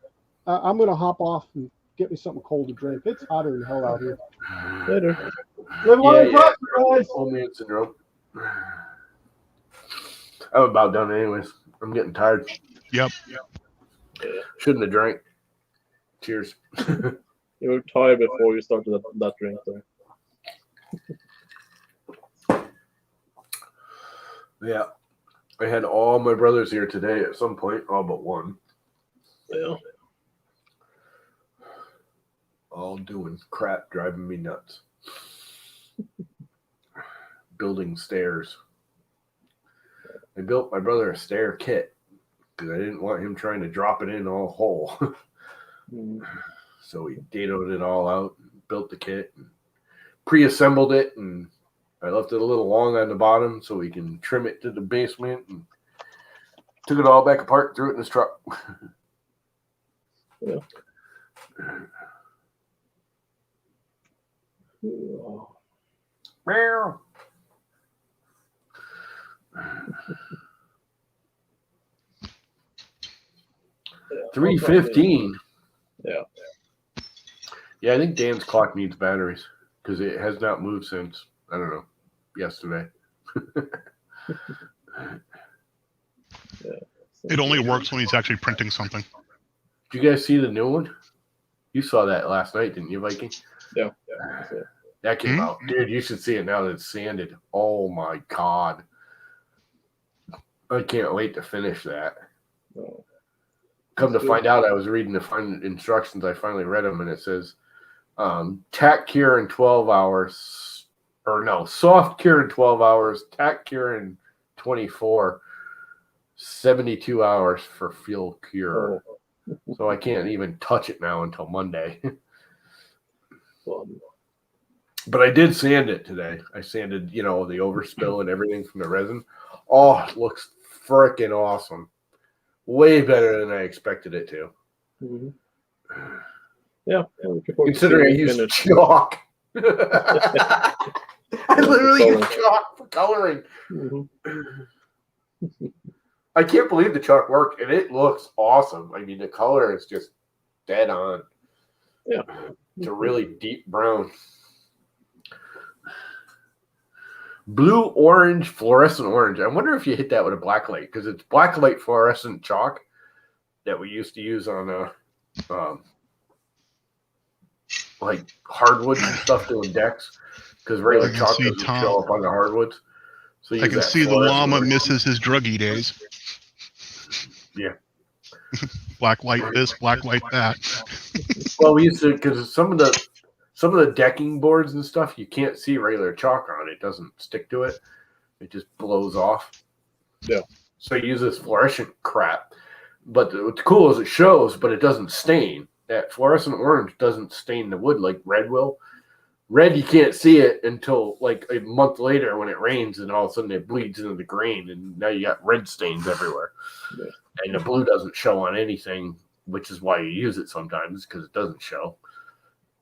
I'm gonna hop off and get me something cold to drink. It's hotter than hell out here. Later. Live long and prosper, guys. Old man syndrome. I'm about done anyways. I'm getting tired. Yep. Shouldn't have drank. Cheers. You were tired before you started that drink there. Yeah. I had all my brothers here today at some point, all but one. Yeah. All doing crap, driving me nuts. Building stairs. I built my brother a stair kit because I didn't want him trying to drop it in all whole. So we datoed it all out, built the kit, and pre-assembled it, and I left it a little long on the bottom so we can trim it to the basement, and took it all back apart, threw it in his truck. Yeah. Meow. Yeah. 3:15. Yeah. Yeah, I think Dan's clock needs batteries because it has not moved since, I don't know, yesterday. It only works when he's actually printing something. Did you guys see the new one? You saw that last night, didn't you, Viking? Yeah. That came out. Dude, you should see it now that it's sanded. Oh, my God. I can't wait to finish that. No. Come to find out, I was reading the final instructions. I finally read them, and it says tack cure in 12 hours. Or no, soft cure in 12 hours, tack cure in 24, 72 hours for full cure. Oh. So I can't even touch it now until Monday. But I did sand it today. I sanded, the overspill and everything from the resin. Oh, it looks freaking awesome. Way better than I expected it to. Mm-hmm. Yeah. Considering I used chalk. I literally used chalk for coloring. Mm-hmm. I can't believe the chalk worked, and it looks awesome. I mean, the color is just dead on. Yeah. It's a really deep brown. Blue, orange, fluorescent orange. I wonder if you hit that with a black light, because it's black light fluorescent chalk that we used to use on like hardwoods and stuff doing decks, because regular chalk doesn't show up on the hardwoods. So I can see the llama misses his druggy days. Yeah. Black light this, black light that. Well, we used to, because some of the decking boards and stuff, you can't see regular chalk on it. It doesn't stick to it. It just blows off. Yeah. So you use this fluorescent crap. But what's cool is it shows, but it doesn't stain. That fluorescent orange doesn't stain the wood like red will. Red, you can't see it until like a month later when it rains, and all of a sudden it bleeds into the grain, and now you got red stains everywhere. Yeah. And the blue doesn't show on anything, which is why you use it sometimes because it doesn't show.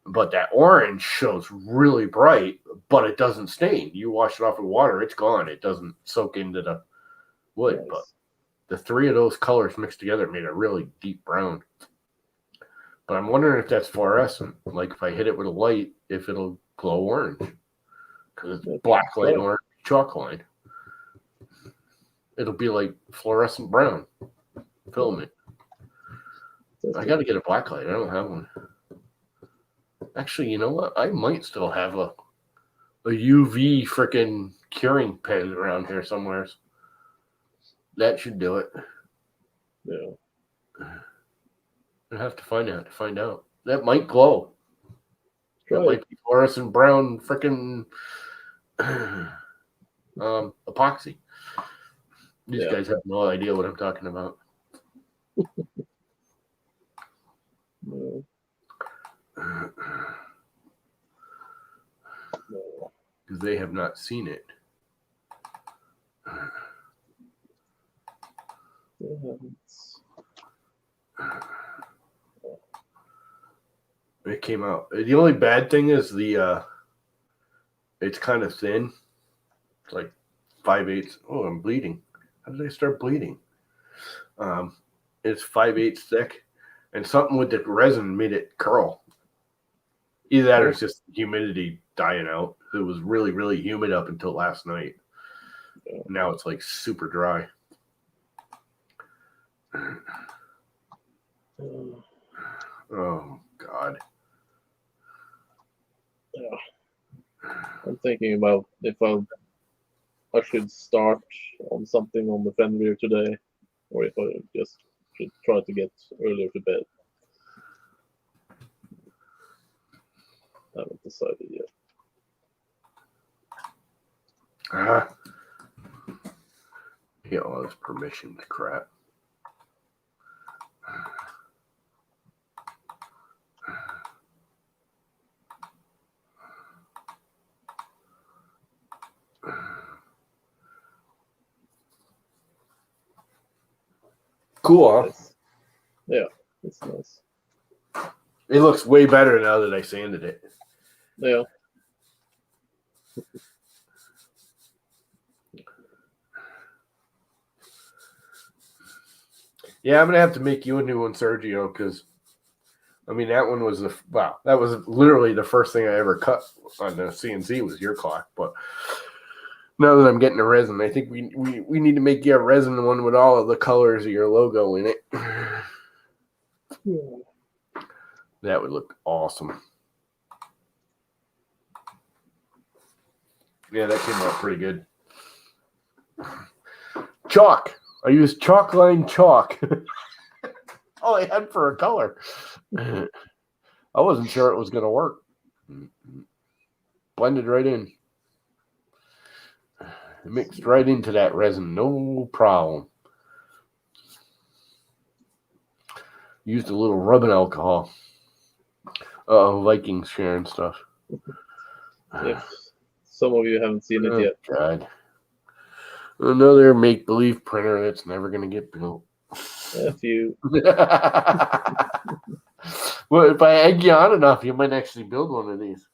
But that orange shows really bright, but it doesn't stain. You wash it off with water, it's gone. It doesn't soak into the wood. Nice. But the three of those colors mixed together made a really deep brown. But I'm wondering if that's fluorescent. Like if I hit it with a light, if it'll glow orange. Because it's black light, orange, chalk line. It'll be like fluorescent brown filament. I got to get a black light. I don't have one. Actually, you know what? I might still have a UV freaking curing pen around here somewhere. That should do it. Yeah. I have to find out. That might glow. Try That might be fluorescent brown freaking epoxy. These guys have no idea what I'm talking about. No. Because they have not seen it. It came out. The only bad thing is it's kind of thin. It's like 5/8. Oh, I'm bleeding. How did I start bleeding? It's 5/8 thick, and something with the resin made it curl. Either that or it's just humidity dying out. It was really, really humid up until last night. Now it's like super dry. Oh, God. Yeah. I'm thinking about if I should start on something on the fender today, or if I just should try to get earlier to bed. I haven't decided yet. Yeah, all this permission crap. Cool, huh? Yeah, it's nice. It looks way better now that I sanded it. Yeah. Yeah, I'm gonna have to make you a new one, Sergio, because I mean that one was that was literally the first thing I ever cut on the CNC was your clock. But now that I'm getting a resin, I think we need to make you a resin one with all of the colors of your logo in it. That would look awesome. Yeah, that came out pretty good. Chalk. I used chalk line chalk. All I had for a color. I wasn't sure it was going to work. Blended right in. It mixed right into that resin. No problem. Used a little rubbing alcohol. Vikings sharing stuff. If some of you haven't seen it yet. God. Another make-believe printer that's never going to get built. A few. Well, if I egg you on enough, you might actually build one of these.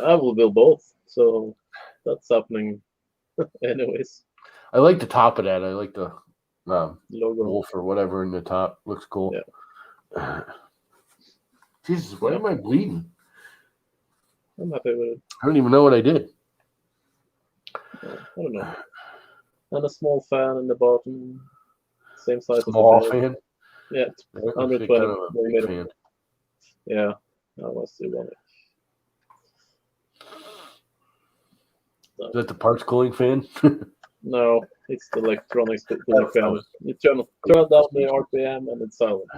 I will build both, so that's happening anyways. I like the top of that. I like the Logo. wolf or whatever in the top. Looks cool. Yeah. Jesus, why am I bleeding? I'm happy with it. I don't even know what I did. I don't know. And a small fan in the bottom. Same size Small as the bed. fan? Yeah, I'm 120 kind of a big millimeter. fan. Yeah, I was still on it. Is that the parts cooling fan? No, it's the electronics cooling fan. You turn down the RPM and it's silent.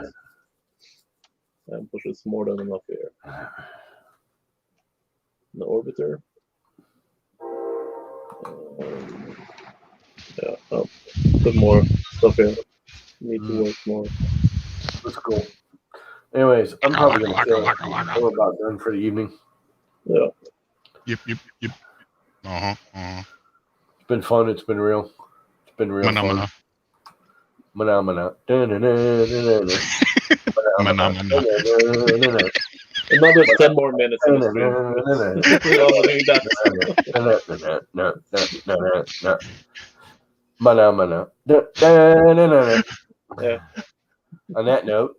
And pushes more than enough air. The orbiter. Yeah, I'll put more stuff here. Need to work more. That's cool. Anyways, I'm probably going to chill. I'm about done for the evening. Yeah. Yep. Uh-huh. It's been fun. It's been real. It's been real fun. Phenomena. Another 10 more minutes in the stream. We're all doing that. Yeah. On that note,